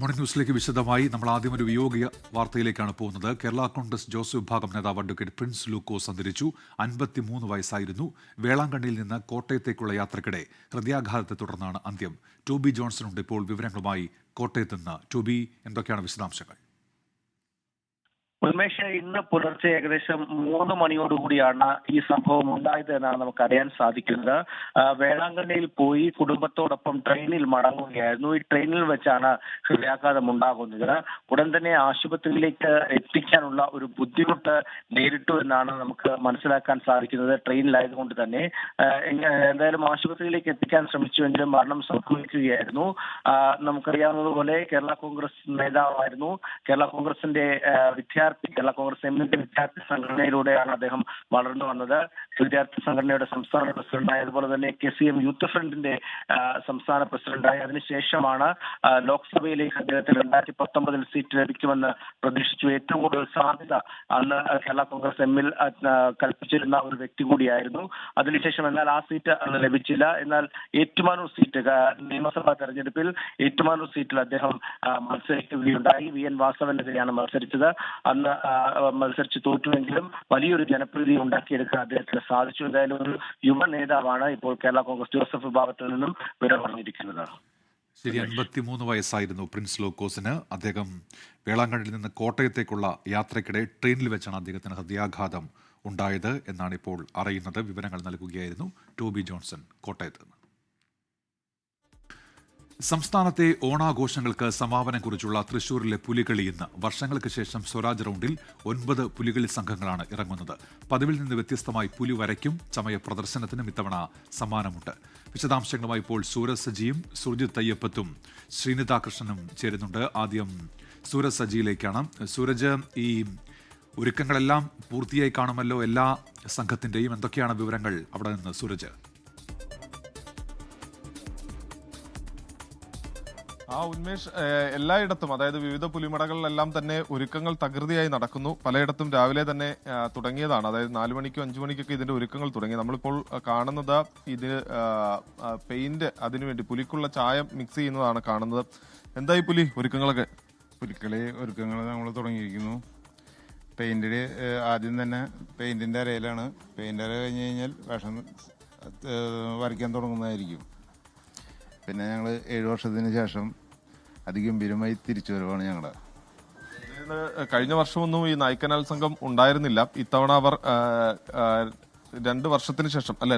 Morning ന്യൂസിലേക്ക് വിശദമായി നമ്മൾ ആദ്യം ഒരു വിയോഗ വാർത്തയിലേക്കാണ് പോകുന്നത്. കേരള കോൺഗ്രസ് ജോസഫ് വിഭാഗം നേതാവ് അഡ്വക്കേറ്റ് പ്രിൻസ് ലൂക്കോസ് അന്തരിച്ചു. 53 വയസ്സായിരുന്നു. വേളാങ്കണ്ണിയിൽ നിന്ന് കോട്ടയത്തേക്കുള്ള യാത്രക്കിടെ ഹൃദയാഘാതത്തെ തുടർന്നാണ് അന്ത്യം. ടോബി ജോൺസൺ ഉണ്ട് ഇപ്പോൾ വിവരങ്ങളുമായി കോട്ടയത്ത് നിന്ന്. ടോബി, എന്തൊക്കെയാണ് വിശദാംശങ്ങൾ? ഉന്മേഷ്, ഇന്ന് പുലർച്ചെ ഏകദേശം 3 മണിയോടുകൂടിയാണ് ഈ സംഭവം ഉണ്ടായത് എന്നാണ് നമുക്ക് അറിയാൻ സാധിക്കുന്നത്. വേളാങ്കണ്ണിയിൽ പോയി കുടുംബത്തോടൊപ്പം ട്രെയിനിൽ മടങ്ങുകയായിരുന്നു. ഈ ട്രെയിനിൽ വെച്ചാണ് ഹൃദയാഘാതം ഉണ്ടാകുന്നത്. ഉടൻ തന്നെ ആശുപത്രിയിലേക്ക് എത്തിക്കാനുള്ള ഒരു ബുദ്ധിമുട്ട് നേരിട്ടു എന്നാണ് നമുക്ക് മനസ്സിലാക്കാൻ സാധിക്കുന്നത്. ട്രെയിനിലായതുകൊണ്ട് തന്നെ എന്തായാലും ആശുപത്രിയിലേക്ക് എത്തിക്കാൻ ശ്രമിച്ചുവെങ്കിലും മരണം സംഭവിക്കുകയായിരുന്നു. നമുക്കറിയാവുന്നതുപോലെ കേരള കോൺഗ്രസ് നേതാവായിരുന്നു. കേരള കോൺഗ്രസിന്റെ കേരള കോൺഗ്രസ് എമ്മിന്റെ വിദ്യാർത്ഥി സംഘടനയിലൂടെയാണ് അദ്ദേഹം വളർന്നു വന്നത്. വിദ്യാർത്ഥി സംഘടനയുടെ സംസ്ഥാന പ്രസിഡന്റായി, അതുപോലെ തന്നെ KCM യൂത്ത് ഫ്രണ്ടിന്റെ സംസ്ഥാന പ്രസിഡന്റായി. അതിനുശേഷമാണ് ലോക്സഭയിലേക്ക് അദ്ദേഹത്തിന് 2019 സീറ്റ് ലഭിക്കുമെന്ന് പ്രതീക്ഷിച്ചു. ഏറ്റവും കൂടുതൽ സാധ്യത അന്ന് കേരള കോൺഗ്രസ് എമ്മിൽ കൽപ്പിച്ചിരുന്ന ഒരു വ്യക്തി കൂടിയായിരുന്നു. അതിനുശേഷം എന്നാൽ ആ സീറ്റ് അന്ന് ലഭിച്ചില്ല. എന്നാൽ ഏറ്റുമാനൂർ സീറ്റ്, നിയമസഭാ തെരഞ്ഞെടുപ്പിൽ ഏറ്റുമാനൂർ സീറ്റിൽ അദ്ദേഹം മത്സരിക്കുകയുണ്ടായി. VN വാസവനെതിരെയാണ് മത്സരിച്ചത്. അന്ന് മത്സരിച്ച് തോറ്റുവെങ്കിലും വലിയൊരു ജനപ്രീതി ഉണ്ടാക്കിയെടുക്കാൻ അദ്ദേഹത്തിന് സാധിച്ചു. എന്തായാലും ഒരു യുവ നേതാവാണ് ഇപ്പോൾ കേരള കോൺഗ്രസ് ജോസഫ് വിഭാഗത്തിൽ നിന്നും വിട പറഞ്ഞിരിക്കുന്നത്. ശരി, 53 വയസ്സായിരുന്നു പ്രിൻസ് ലൂക്കോസിന്. അദ്ദേഹം വേളാങ്കണ്ണിയിൽ നിന്ന് കോട്ടയത്തേക്കുള്ള യാത്രയ്ക്കിടെ ട്രെയിനിൽ വെച്ചാണ് അദ്ദേഹത്തിന് ഹൃദയാഘാതം ഉണ്ടായത് എന്നാണ് ഇപ്പോൾ അറിയുന്നത്. വിവരങ്ങൾ നൽകുകയായിരുന്നു ടോബി ജോൺസൺ കോട്ടയത്ത് നിന്ന്. സംസ്ഥാനത്തെ ഓണാഘോഷങ്ങൾക്ക് സമാപനം കുറിച്ചുള്ള തൃശൂരിലെ പുലികളി ഇന്ന്. വർഷങ്ങൾക്ക് ശേഷം സ്വരാജ് റൗണ്ടിൽ 9 പുലികളി സംഘങ്ങളാണ് ഇറങ്ങുന്നത്. പതിവിൽ നിന്ന് വ്യത്യസ്തമായി പുലി വരയ്ക്കും ചമയ പ്രദർശനത്തിനും ഇത്തവണ സമ്മാനമുണ്ട്. വിശദാംശങ്ങളുമായി ഇപ്പോൾ സൂരജ് സജിയും സുർജിത് തയ്യപ്പത്തും ശ്രീനിത കൃഷ്ണനും ചേരുന്നുണ്ട്. ആദ്യം സൂരജ് സജിയിലേക്കാണ്. സൂരജ്, ഈ ഒരുക്കങ്ങളെല്ലാം പൂർത്തിയായി കാണുമല്ലോ എല്ലാ സംഘത്തിന്റെയും. എന്തൊക്കെയാണ് വിവരങ്ങൾ അവിടെ നിന്ന് സൂരജ്? ഉന്മേഷ്, എല്ലായിടത്തും അതായത് വിവിധ പുലിമടകളിലെല്ലാം തന്നെ ഒരുക്കങ്ങൾ തകൃതിയായി നടക്കുന്നു. പലയിടത്തും രാവിലെ തന്നെ തുടങ്ങിയതാണ്. അതായത് 4 മണിക്കും 5 മണിക്കൊക്കെ ഇതിന്റെ ഒരുക്കങ്ങൾ തുടങ്ങി. നമ്മളിപ്പോൾ കാണുന്നത് ഇതിന് പെയിന്റ്, അതിനുവേണ്ടി പുലിക്കുള്ള ചായം മിക്സ് ചെയ്യുന്നതാണ് കാണുന്നത്. എന്തായി പുലി ഒരുക്കങ്ങളൊക്കെ? പുലിക്കളി ഒരുക്കങ്ങൾ നമ്മൾ തുടങ്ങിയിരിക്കുന്നു. പെയിന്റില് ആദ്യം തന്നെ പെയിന്റിന്റെ അരയിലാണ്. പെയിന്റ് അര കഴിഞ്ഞ് കഴിഞ്ഞാൽ വേഷം വരയ്ക്കാൻ തുടങ്ങുന്നതായിരിക്കും. പിന്നെ ഞങ്ങൾ 7 വർഷത്തിന് ശേഷം അതിഗംഭീരമായി തിരിച്ചു വരവാണ് ഞങ്ങളുടെ. കഴിഞ്ഞ വർഷമൊന്നും ഈ നായ്ക്കനാൽ സംഘം ഉണ്ടായിരുന്നില്ല. ഇത്തവണ അവർ 2 വർഷത്തിന് ശേഷം, അല്ല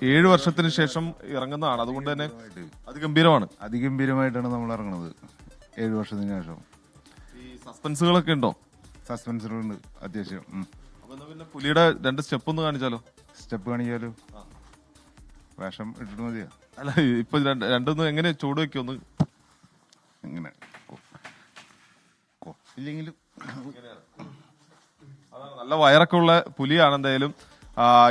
7 വർഷത്തിന് ശേഷം ഇറങ്ങുന്നതാണ്. അതുകൊണ്ട് തന്നെ അതിഗംഭീരമാണ്. അതിഗംഭീരമായിട്ടാണ് നമ്മൾ ഇറങ്ങുന്നത് 7 വർഷത്തിന് ശേഷം. ഈ സസ്പെൻസുകളൊക്കെ ഉണ്ടോ? സസ്പെൻസുകളുണ്ട് അത്യാവശ്യം. അപ്പൊ പിന്നെ പുലിയുടെ 2 സ്റ്റെപ്പ് ഒന്ന് കാണിച്ചാലോ? സ്റ്റെപ്പ് കാണിച്ചാലോ? വേഷം ഇട്ടിട്ട് മതിയോ? അല്ല, ഇപ്പൊ രണ്ടൊന്നും എങ്ങനെ ചൂട് വെക്കൊന്ന് ഇങ്ങനെ ഇല്ലെങ്കിലും നല്ല വയറൊക്കെ ഉള്ള പുലിയാണ്. എന്തായാലും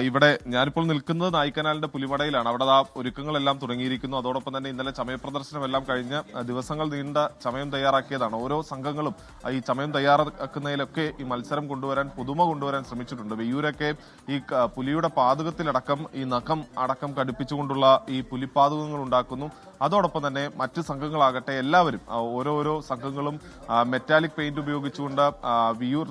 ഇവിടെ ഞാനിപ്പോൾ നിൽക്കുന്നത് നായ്ക്കനാലിന്റെ പുലിമടയിലാണ്. അവിടെ ഒരുക്കങ്ങളെല്ലാം തുടങ്ങിയിരിക്കുന്നു. അതോടൊപ്പം തന്നെ ഇന്നലെ ചമയ പ്രദർശനമെല്ലാം കഴിഞ്ഞ് ദിവസങ്ങൾ നീണ്ട ചമയം തയ്യാറാക്കിയതാണ്. ഓരോ സംഘങ്ങളും ഈ ചമയം തയ്യാറാക്കുന്നതിലൊക്കെ ഈ മത്സരം കൊണ്ടുവരാൻ, പുതുമ കൊണ്ടുവരാൻ ശ്രമിച്ചിട്ടുണ്ട്. വെയ്യൂരൊക്കെ ഈ പുലിയുടെ പാതകത്തിലടക്കം ഈ നഖം അടക്കം കടുപ്പിച്ചുകൊണ്ടുള്ള ഈ പുലിപ്പാതകങ്ങൾ ഉണ്ടാക്കുന്നു. അതോടൊപ്പം തന്നെ മറ്റ് സംഘങ്ങളാകട്ടെ എല്ലാവരും ഓരോരോ സംഘങ്ങളും മെറ്റാലിക് പെയിന്റ് ഉപയോഗിച്ചുകൊണ്ട് വിയൂർ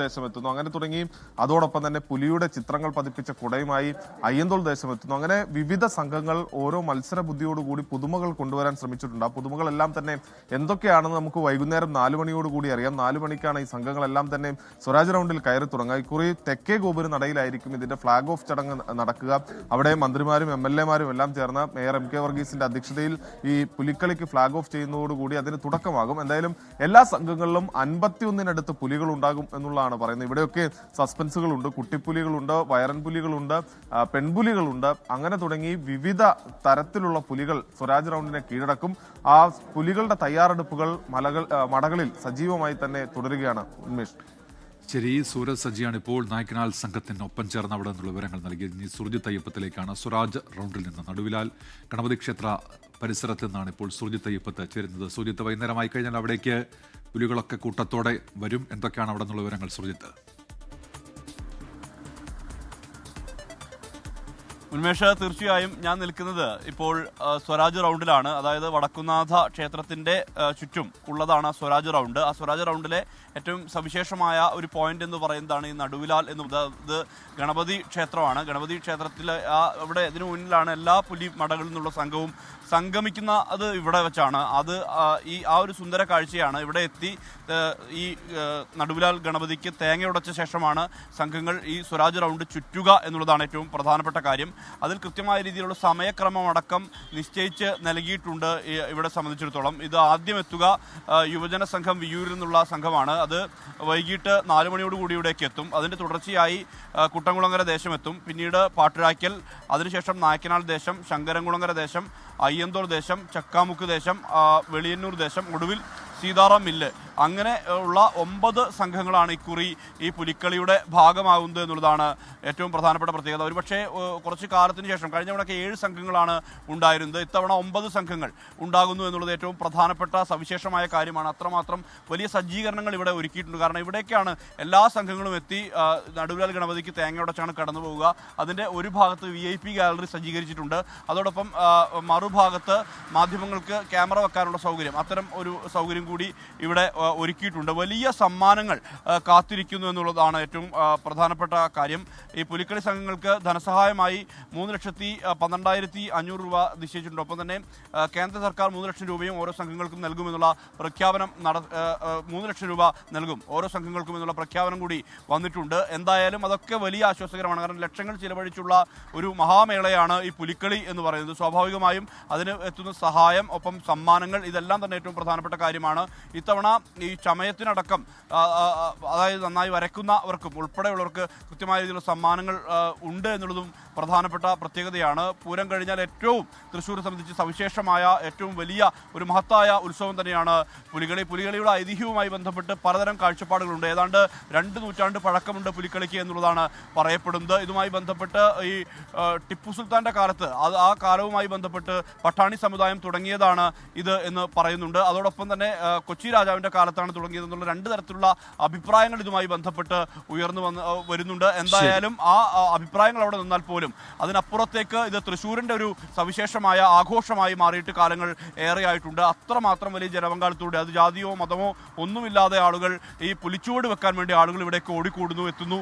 ദേശം എത്തുന്നു. അങ്ങനെ തുടങ്ങി അതോടൊപ്പം തന്നെ പുലിയുടെ ചിത്രങ്ങൾ പതിപ്പിച്ച കുടയുമായി അയ്യന്തോൾ ദേശം എത്തുന്നു. അങ്ങനെ വിവിധ സംഘങ്ങൾ ഓരോ മത്സര ബുദ്ധിയോടുകൂടി പുതുമകൾ കൊണ്ടുവരാൻ ശ്രമിച്ചിട്ടുണ്ട്. ആ പുതുമകളെല്ലാം തന്നെ എന്തൊക്കെയാണെന്ന് നമുക്ക് വൈകുന്നേരം 4 മണിയോടുകൂടി അറിയാം. 4 മണിക്കാണ് ഈ സംഘങ്ങളെല്ലാം തന്നെ സ്വരാജ് റൗണ്ടിൽ കയറി തുടങ്ങുക. ഇക്കുറി തെക്കേ ഗോപുര നടയിലായിരിക്കും ഇതിന്റെ ഫ്ളാഗ് ഓഫ് ചടങ്ങ് നടക്കുക. അവിടെ മന്ത്രിമാരും MLA മാരും എല്ലാം ചേർന്ന് മേയർ MK വർഗീസിന്റെ അധ്യക്ഷതയിൽ ഈ പുലിക്കളിക്ക് ഫ്ളാഗ് ഓഫ് ചെയ്യുന്നതോടുകൂടി അതിന് തുടക്കമാകും. എന്തായാലും എല്ലാ സംഘങ്ങളിലും 51-നടുത്ത് പുലികൾ ഉണ്ടാകും എന്നുള്ളതാണ് പറയുന്നത്. ഇവിടെയൊക്കെ സസ്പെൻസുകളുണ്ട്, കുട്ടിപ്പുലികളുണ്ട്, വയറൻ പുലികളുണ്ട്, പെൺപുലികളുണ്ട്. അങ്ങനെ തുടങ്ങി വിവിധ തരത്തിലുള്ള പുലികൾ സ്വരാജ് റൗണ്ടിനെ കീഴടക്കും. ആ പുലികളുടെ തയ്യാറെടുപ്പുകൾ മടകളിൽ സജീവമായി തന്നെ തുടരുകയാണ്. ഉന്മേഷ്, ശരി, സൂരജ് സജിയാണ് ഇപ്പോൾ നായ്ക്കനാൽ സംഘത്തിനൊപ്പം ചേർന്ന് അവിടെ നിന്നുള്ള വിവരങ്ങൾ നൽകി. ഇനി സുർജിത് തയ്യപ്പത്തിലേക്കാണ്. സ്വരാജ് റൗണ്ടിൽ നിന്ന് നടുവിലാൽ ഗണപതി ക്ഷേത്ര പരിസരത്ത് നിന്നാണ് ഇപ്പോൾ സുർജിത് തയ്യപ്പത്ത് ചേരുന്നത്. സുർജിത്ത്, വൈകുന്നേരമായി കഴിഞ്ഞാൽ അവിടേക്ക് പുലികളൊക്കെ കൂട്ടത്തോടെ വരും. എന്തൊക്കെയാണ് അവിടെ നിന്നുള്ള വിവരങ്ങൾ സുർജിത്ത്? ഉന്മേഷ, തീർച്ചയായും ഞാൻ നിൽക്കുന്നത് ഇപ്പോൾ സ്വരാജ് റൗണ്ടിലാണ്. അതായത് വടക്കുന്നാഥ ക്ഷേത്രത്തിന്റെ ചുറ്റും ഉള്ളതാണ് സ്വരാജ് റൗണ്ട്. ആ സ്വരാജ് റൗണ്ടിലെ ഏറ്റവും സവിശേഷമായ ഒരു പോയിന്റ് എന്ന് പറയുന്നതാണ് ഈ നടുവിലാൽ ഇത് ഗണപതി ക്ഷേത്രമാണ്. ഗണപതി ക്ഷേത്രത്തിൽ അവിടെ ഇതിനു മുന്നിലാണ് എല്ലാ പുലി മടകളിൽ നിന്നുള്ള സംഘവും സംഗമിക്കുന്ന അത് ഇവിടെ വെച്ചാണ്. അത് ആ ഒരു സുന്ദര കാഴ്ചയാണ്. ഇവിടെ എത്തി ഈ നടുവിലാൽ ഗണപതിക്ക് തേങ്ങ ഉടച്ച ശേഷമാണ് സംഘങ്ങൾ ഈ സ്വരാജ് റൗണ്ട് ചുറ്റുക എന്നുള്ളതാണ് ഏറ്റവും പ്രധാനപ്പെട്ട കാര്യം. അതിൽ കൃത്യമായ രീതിയിലുള്ള സമയക്രമം അടക്കം നിശ്ചയിച്ച് നൽകിയിട്ടുണ്ട് ഇവിടെ സംബന്ധിച്ചിടത്തോളം. ഇത് ആദ്യം എത്തുക യുവജന സംഘം വിയ്യൂരിൽ നിന്നുള്ള സംഘമാണ്. അത് വൈകിട്ട് 4 മണിയോടുകൂടി ഇവിടേക്ക് എത്തും. അതിൻ്റെ തുടർച്ചയായി കുട്ടംകുളങ്ങര ദേശം എത്തും. പിന്നീട് പാട്ടുരായ്ക്കൽ, അതിനുശേഷം നായ്ക്കനാൽ ദേശം, ശങ്കരൻകുളങ്ങര ദേശം, അയ്യന്തോൾ ദേശം, ചക്കാമുക്ക് ദേശം, വെളിയന്നൂർ ദേശം, ഒടുവിൽ സീതാറാം മില്ല്. അങ്ങനെ ഉള്ള 9 സംഘങ്ങളാണ് ഇക്കുറി ഈ പുലിക്കളിയുടെ ഭാഗമാകുന്നത് എന്നുള്ളതാണ് ഏറ്റവും പ്രധാനപ്പെട്ട പ്രത്യേകത. ഒരുപക്ഷെ കുറച്ച് കാലത്തിന് ശേഷം കഴിഞ്ഞ തവണയൊക്കെ 7 സംഘങ്ങളാണ് ഉണ്ടായിരുന്നത്. ഇത്തവണ 9 സംഘങ്ങൾ ഉണ്ടാകുന്നു എന്നുള്ളത് ഏറ്റവും പ്രധാനപ്പെട്ട സവിശേഷമായ കാര്യമാണ്. അത്രമാത്രം വലിയ സജ്ജീകരണങ്ങൾ ഇവിടെ ഒരുക്കിയിട്ടുണ്ട്. കാരണം ഇവിടേക്കാണ് എല്ലാ സംഘങ്ങളും എത്തി നടുവിലാൽ ഗണപതിക്ക് തേങ്ങയുടച്ചാണ് കടന്നു പോവുക. അതിൻ്റെ ഒരു ഭാഗത്ത് VIP ഗാലറി സജ്ജീകരിച്ചിട്ടുണ്ട്. അതോടൊപ്പം മറുഭാഗത്ത് മാധ്യമങ്ങൾക്ക് ക്യാമറ വെക്കാനുള്ള സൗകര്യം, അത്തരം ഒരു സൗകര്യം കൂടി ഇവിടെ ഒരുക്കിയിട്ടുണ്ട്. വലിയ സമ്മാനങ്ങൾ കാത്തിരിക്കുന്നു എന്നുള്ളതാണ് ഏറ്റവും പ്രധാനപ്പെട്ട കാര്യം. ഈ പുലിക്കളി സംഘങ്ങൾക്ക് ധനസഹായമായി 3,12,500 രൂപ നിശ്ചയിച്ചിട്ടുണ്ട്. ഒപ്പം തന്നെ കേന്ദ്ര സർക്കാർ 3 ലക്ഷം രൂപയും ഓരോ സംഘങ്ങൾക്കും നൽകുമെന്നുള്ള പ്രഖ്യാപനം 3 ലക്ഷം രൂപ നൽകും ഓരോ സംഘങ്ങൾക്കും എന്നുള്ള പ്രഖ്യാപനം കൂടി വന്നിട്ടുണ്ട്. എന്തായാലും അതൊക്കെ വലിയ ആശ്വാസകരമാണ്. കാരണം ലക്ഷങ്ങൾ ചിലവഴിച്ചുള്ള ഒരു മഹാമേളയാണ് ഈ പുലിക്കളി എന്ന് പറയുന്നത്. സ്വാഭാവികമായും അതിന് എത്തുന്ന സഹായം, ഒപ്പം സമ്മാനങ്ങൾ, ഇതെല്ലാം തന്നെ ഏറ്റവും പ്രധാനപ്പെട്ട കാര്യമാണ്. ഇത്തവണ ഈ ചമയത്തിനടക്കം അതായത് നന്നായി വരയ്ക്കുന്നവർക്കും ഉൾപ്പെടെയുള്ളവർക്ക് കൃത്യമായ രീതിയിലുള്ള സമ്മാനങ്ങൾ ഉണ്ട് എന്നുള്ളതും പ്രധാനപ്പെട്ട പ്രത്യേകതയാണ്. പൂരം കഴിഞ്ഞാൽ ഏറ്റവും തൃശ്ശൂരെ സംബന്ധിച്ച് സവിശേഷമായ ഏറ്റവും വലിയ ഒരു മഹത്തായ ഉത്സവം തന്നെയാണ് പുലികളി. പുലികളിയുടെ ഐതിഹ്യവുമായി ബന്ധപ്പെട്ട് പലതരം കാഴ്ചപ്പാടുകളുണ്ട്. ഏതാണ്ട് 2 നൂറ്റാണ്ട് പഴക്കമുണ്ട് പുലിക്കളിക്ക് എന്നുള്ളതാണ് പറയപ്പെടുന്നത്. ഇതുമായി ബന്ധപ്പെട്ട് ഈ ടിപ്പു സുൽത്താൻ്റെ കാലത്ത് ആ കാലവുമായി ബന്ധപ്പെട്ട് പട്ടാണി സമുദായം തുടങ്ങിയതാണ് ഇത് എന്ന് പറയുന്നുണ്ട്. അതോടൊപ്പം തന്നെ കൊച്ചി രാജാവിൻ്റെ കാലത്താണ് തുടങ്ങിയതെന്നുള്ള 2 തരത്തിലുള്ള അഭിപ്രായങ്ങൾ ഇതുമായി ബന്ധപ്പെട്ട് ഉയർന്നു വരുന്നുണ്ട്. എന്തായാലും ആ അഭിപ്രായങ്ങൾ അവിടെ നിന്നാൽ പോലും അതിനപ്പുറത്തേക്ക് ഇത് തൃശ്ശൂരിൻ്റെ ഒരു സവിശേഷമായ ആഘോഷമായി മാറിയിട്ട് കാലങ്ങൾ ഏറെയായിട്ടുണ്ട്. അത്രമാത്രം വലിയ ജനപങ്കാളിത്തത്തോടെ, അത് ജാതിയോ മതമോ ഒന്നുമില്ലാതെ ആളുകൾ ഈ പുലിച്ചുവട് വെക്കാൻ വേണ്ടി ആളുകൾ ഇവിടേക്ക് ഓടിക്കൂടുന്നു, എത്തുന്നു.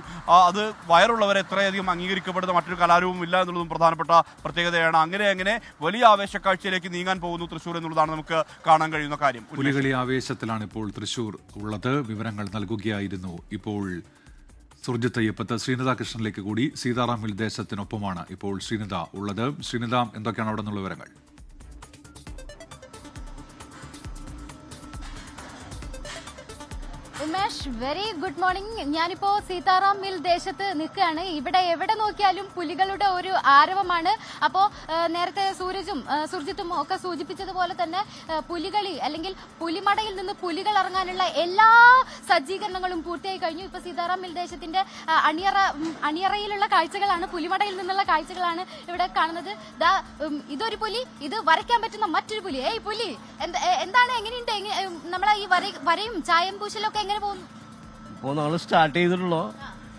അത് വയറുള്ളവരെ എത്രയധികം അംഗീകരിക്കപ്പെടുന്ന മറ്റൊരു കലാരൂപം ഇല്ല എന്നുള്ളതും പ്രധാനപ്പെട്ട പ്രത്യേകതയാണ്. അങ്ങനെ വലിയ ആവേശക്കാഴ്ചയിലേക്ക് നീങ്ങാൻ പോകുന്നു തൃശ്ശൂർ എന്നുള്ളതാണ് നമുക്ക് കാണാൻ കഴിയുന്ന കാര്യം. പുലികളി ആവേശത്തിലാണ് ഇപ്പോൾ തൃശ്ശൂർ ഉള്ളത്. വിവരങ്ങൾ നൽകുകയായിരുന്നു ഇപ്പോൾ സുർജിത്ത് അയ്യപ്പത്ത്. ശ്രീനിത കൃഷ്ണനിലേക്ക് കൂടി സീതാറാം മിൽ ദേശത്തിനൊപ്പമാണ് ഇപ്പോൾ ശ്രീനിത ഉള്ളത്. ശ്രീനിത, എന്തൊക്കെയാണ് അവിടെ നിന്നുള്ള വിവരങ്ങൾ? Umesh, very good morning. ഞാനിപ്പോൾ സീതാറാം മിൽ ദേശത്ത് നിൽക്കുകയാണ്. ഇവിടെ എവിടെ നോക്കിയാലും പുലികളുടെ ഒരു ആരവമാണ്. അപ്പോൾ നേരത്തെ സുർജിത്തും ഒക്കെ സൂചിപ്പിച്ചതുപോലെ തന്നെ പുലികളി അല്ലെങ്കിൽ പുലിമടയിൽ നിന്ന് പുലികൾ ഇറങ്ങാനുള്ള എല്ലാ സജ്ജീകരണങ്ങളും പൂർത്തിയായി കഴിഞ്ഞു. ഇപ്പോൾ സീതാറാം മിൽ ദേശത്തിന്റെ അണിയറയിലുള്ള കാഴ്ചകളാണ്, പുലിമടയിൽ നിന്നുള്ള കാഴ്ചകളാണ് ഇവിടെ കാണുന്നത്. ഇതൊരു പുലി, ഇത് വരയ്ക്കാൻ പറ്റുന്ന മറ്റൊരു പുലി. പുലി എന്താണ്, എങ്ങനെയുണ്ട്? നമ്മളെ ഈ വരയും ചായം പൂശലൊക്കെ എങ്ങനെ പോകുന്നു? ഇപ്പോൾ നമ്മൾ സ്റ്റാർട്ട് ചെയ്തിട്ടുള്ളൂ.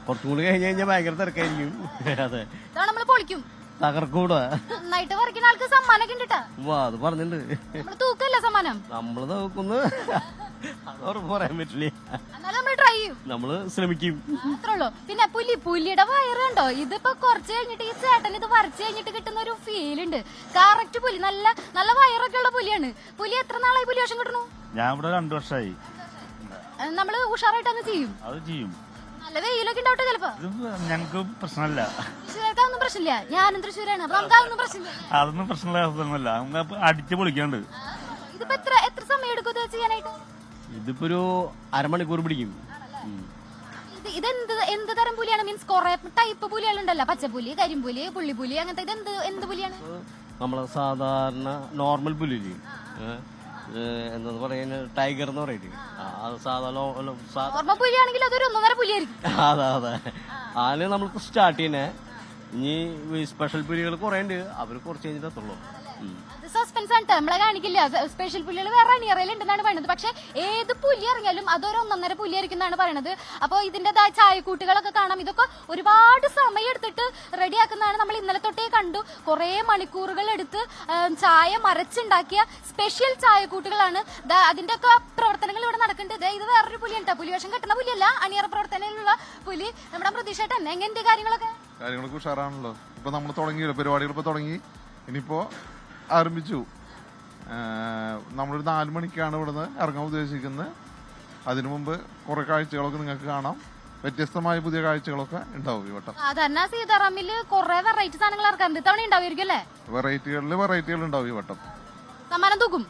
കുറച്ചും കൂടി കഴിഞ്ഞ് കഴിഞ്ഞാൽ ഭയങ്കര തിരക്കായിരിക്കും. അതെ, നമ്മൾ പൊളിക്കും, തകർക്കൂടെ. നന്നായിട്ട് വരയ്ക്കുന്ന ആൾക്ക് സമ്മാനമൊക്കെ ഉണ്ട്. അത് പറഞ്ഞിട്ടുണ്ട്. നമ്മൾ തൂക്കല്ല സമ്മാനം, നമ്മള് നോക്കുന്നു. അതോർപ്പ് പറയാൻ പറ്റില്ല. എന്നാലും നമ്മൾ ട്രൈ ചെയ്യും, നമ്മള് ശ്രമിക്കും, അത്രേ ഉള്ളൂ. പിന്നെ പുലിയുടെ വയറുണ്ടോ? ഇതിപ്പോ കുറച്ച് കഴിഞ്ഞിട്ട് ഈ ചേട്ടൻ ഇത് വരച്ച് കഴിഞ്ഞിട്ട് കിട്ടുന്ന ഒരു ഫീൽ ഉണ്ട്. കറക്റ്റ് പുലി, നല്ല വയറൊക്കെ ഉള്ള പുലിയാണ്. പുലി എത്ര നാളായി പുലി വേഷം കിട്ടണു? ഞാൻ ഇവിടെ 2 വർഷമായി. നമ്മള് ഉഷാറായിട്ടൊന്ന് ചെയ്യും. അത് ചെയ്യും. നല്ല വെയിലൊക്കെ ഉണ്ടാവട്ടെ ചിലപ്പോ. ഞങ്ങക്ക് പ്രശ്നമല്ല. തൃശ്ശൂർക്കാതൊന്നും പ്രശ്നമില്ല. ഞാനും തൃശ്ശൂരാണ്, അപ്പൊ നമുക്ക് അതൊന്നും പ്രശ്നമില്ല. അതൊന്നും പ്രശ്നമില്ല. നമുക്ക് അടിച്ചു പൊളിക്കാണ്ട്. ഇതിപ്പോ എത്ര സമയം എടുക്കും ഇത് ചെയ്യാനായിട്ട്? ഇതിപ്പോ ഒരു അരമണിക്കൂർ പിടിക്കും. ഇത് എന്ത് തരം പുലിയാണ്? മീൻസ് കുറെ ടൈപ്പ് പുലികളുണ്ടല്ലോ, പച്ചപ്പുലി, കരിമ്പുലി, പുള്ളിപ്പുലി, അങ്ങനത്തെ. ഇത് എന്ത് പുലിയാണ്? നമ്മളെ സാധാരണ നോർമൽ പുലിയില്ലേ, എന്താ പറയുന്നത്, ടൈഗർ എന്ന് പറയുന്നത്. സാധാരണ പുലിയാണെങ്കിൽ അതൊരു 1.5 പുലിയായിരിക്കും. അതെ. അതിന് നമുക്ക് സ്റ്റാർട്ട് ചെയ്യുന്നേ. ഇനി സ്പെഷ്യൽ പുലികൾ കുറെ ഉണ്ട്, അവർ കുറച്ച് കഴിഞ്ഞിട്ട് എത്തുള്ളൂ. സസ്പെൻസ് ആണ്, നമ്മളെ കാണിക്കില്ല. സ്പെഷ്യൽ പുലികൾ വേറെ അണിയറയിലുണ്ടെന്നാണ് പറയുന്നത്. പക്ഷെ ഏത് പുലി ഇറങ്ങിയാലും അതൊരു 1.5 പുലി ആയിരിക്കും എന്നാണ് പറയുന്നത്. അപ്പോൾ ഇതിൻ്റെതായ ചായക്കൂട്ടുകളൊക്കെ കാണാം. ഇതൊക്കെ ഒരുപാട് സമയം എടുത്തിട്ട് റെഡിയാക്കുന്നതാണ്. നമ്മൾ ഇന്നലെ തൊട്ടേ കണ്ടു. കുറേ മണിക്കൂറുകൾ എടുത്ത് ചായ മരച്ചുണ്ടാക്കിയ സ്പെഷ്യൽ ചായക്കൂട്ടുകളാണ്. അതിൻ്റെയൊക്കെ പ്രവർത്തനങ്ങൾ ഇവിടെ നടക്കുന്നുണ്ട്. ഇത് വേറൊരു പുലിയാണ്, പുലിവേഷം കെട്ടുന്ന പുലിയല്ല, അണിയറ പ്രവർത്തനത്തിലുള്ള പുലി. നമ്മുടെ പ്രതീക്ഷേട്ടൻ എങ്ങനെയുണ്ട് കാര്യങ്ങളൊക്കെ ഉഷാറാണല്ലോ. ഇപ്പൊ നമ്മൾ തുടങ്ങിയല്ലോ, പരിപാടികൾ ഇപ്പൊ തുടങ്ങി, ഇനിയിപ്പോ ആരംഭിച്ചു. നമ്മളൊരു 4 മണിക്കാണ് ഇവിടുന്ന് ഇറങ്ങാൻ ഉദ്ദേശിക്കുന്നത്. അതിനു മുമ്പ് കുറെ കാഴ്ചകളൊക്കെ നിങ്ങൾക്ക് കാണാം. വ്യത്യസ്തമായ പുതിയ കാഴ്ചകളൊക്കെ ഉണ്ടാവും ഈ വട്ടം. സാധാരണ സീതാറാമില് കുറെ വെറൈറ്റി സാധനങ്ങൾ ഇറക്കാറുണ്ട്. ഇത്തവണ ഉണ്ടാവുമായിരിക്കും അല്ലേ? വെറൈറ്റികൾ ഉണ്ടാവും ഈ വട്ടം. സമ്മാനം തൂക്കും.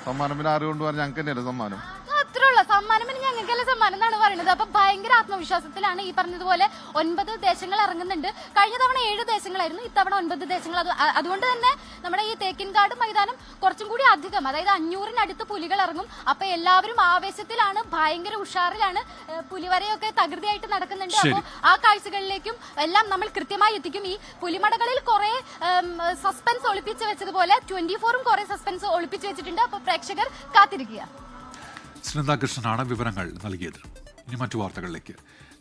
സമ്മാനം പിന്നെ ആര് കൊണ്ടുപോകാൻ? ഞങ്ങൾക്ക് തന്നെയല്ലേ സമ്മാനം. അത്രയുള്ള സമ്മാനം പിന്നെ ഞങ്ങൾക്കല്ലേ സമ്മാനം എന്നാണ് പറയുന്നത്. അപ്പൊ ഭയങ്കര ആത്മവിശ്വാസത്തിലാണ് ഈ പറഞ്ഞതുപോലെ 9 ദേശങ്ങൾ ഇറങ്ങുന്നുണ്ട്. കഴിഞ്ഞ തവണ 7 ദേശങ്ങളായിരുന്നു, ഇത്തവണ 9 ദേശങ്ങൾ. അതുകൊണ്ട് തന്നെ നമ്മുടെ ഈ തേക്കിൻകാട് മൈതാനം കുറച്ചും കൂടി അധികം, അതായത് 500-നടുത്ത് പുലികൾ ഇറങ്ങും. അപ്പൊ എല്ലാവരും ആവേശത്തിലാണ്, ഭയങ്കര ഉഷാറിലാണ്. പുലിവരയൊക്കെ തകൃതിയായിട്ട് നടക്കുന്നുണ്ട്. അപ്പോൾ ആ കാഴ്ചകളിലേക്കും എല്ലാം നമ്മൾ കൃത്യമായി എത്തിക്കും. ഈ പുലിമടകളിൽ കുറെ സസ്പെൻസ് ഒളിപ്പിച്ച് വെച്ചതുപോലെ 24-ഉം കുറെ സസ്പെൻസ് ഒളിപ്പിച്ച് വെച്ചിട്ടുണ്ട്. അപ്പൊ പ്രേക്ഷകർ കാത്തിരിക്കുക. സ്നേഹാകൃഷ്ണനാണ് വിവരങ്ങൾ നൽകിയത്. ഇനി മറ്റു വാർത്തകളിലേക്ക്.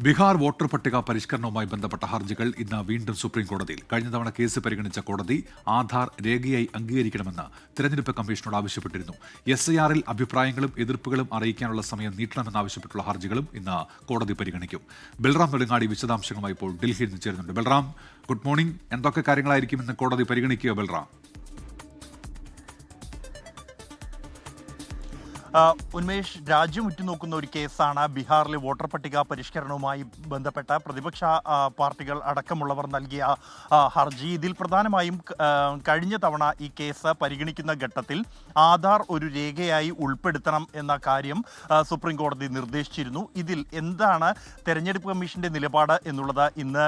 ബീഹാർ വോട്ടർ പട്ടിക പരിഷ്കരണവുമായി ബന്ധപ്പെട്ട ഹർജികൾ ഇന്ന് വീണ്ടും സുപ്രീം കോടതിയിൽ. കഴിഞ്ഞ തവണ കേസ് പരിഗണിച്ച കോടതി ആധാർ രേഖയായി അംഗീകരിക്കണമെന്ന് തെരഞ്ഞെടുപ്പ് കമ്മീഷനോട് ആവശ്യപ്പെട്ടിരുന്നു. SIR-ൽ അഭിപ്രായങ്ങളും എതിർപ്പുകളും അറിയിക്കാനുള്ള സമയം നീട്ടണമെന്നാവശ്യപ്പെട്ടുള്ള ഹർജികളും ഇന്ന് കോടതി പരിഗണിക്കും. ബൽറാം നെടുങ്ങാടി വിശദാംശങ്ങളുമായി ഇപ്പോൾ ഡൽഹിയിൽ നിന്ന് ചേരുന്നുണ്ട്. Balram, good morning. എന്തൊക്കെ കാര്യങ്ങളായിരിക്കും ഇന്ന് കോടതി പരിഗണിക്കുക ബൽറാം? ഉന്മേഷ്, രാജ്യം ഉറ്റുനോക്കുന്ന ഒരു കേസാണ് ബീഹാറിലെ വോട്ടർ പട്ടിക പരിഷ്കരണവുമായി ബന്ധപ്പെട്ട പ്രതിപക്ഷ പാർട്ടികൾ അടക്കമുള്ളവർ നൽകിയ ഹർജി. ഇതിൽ പ്രധാനമായും കഴിഞ്ഞ തവണ ഈ കേസ് പരിഗണിക്കുന്ന ഘട്ടത്തിൽ ആധാർ ഒരു രേഖയായി ഉൾപ്പെടുത്തണം എന്ന കാര്യം സുപ്രീം കോടതി നിർദ്ദേശിച്ചിരുന്നു. ഇതിൽ എന്താണ് തെരഞ്ഞെടുപ്പ് കമ്മീഷന്റെ നിലപാട് എന്നുള്ളത് ഇന്ന്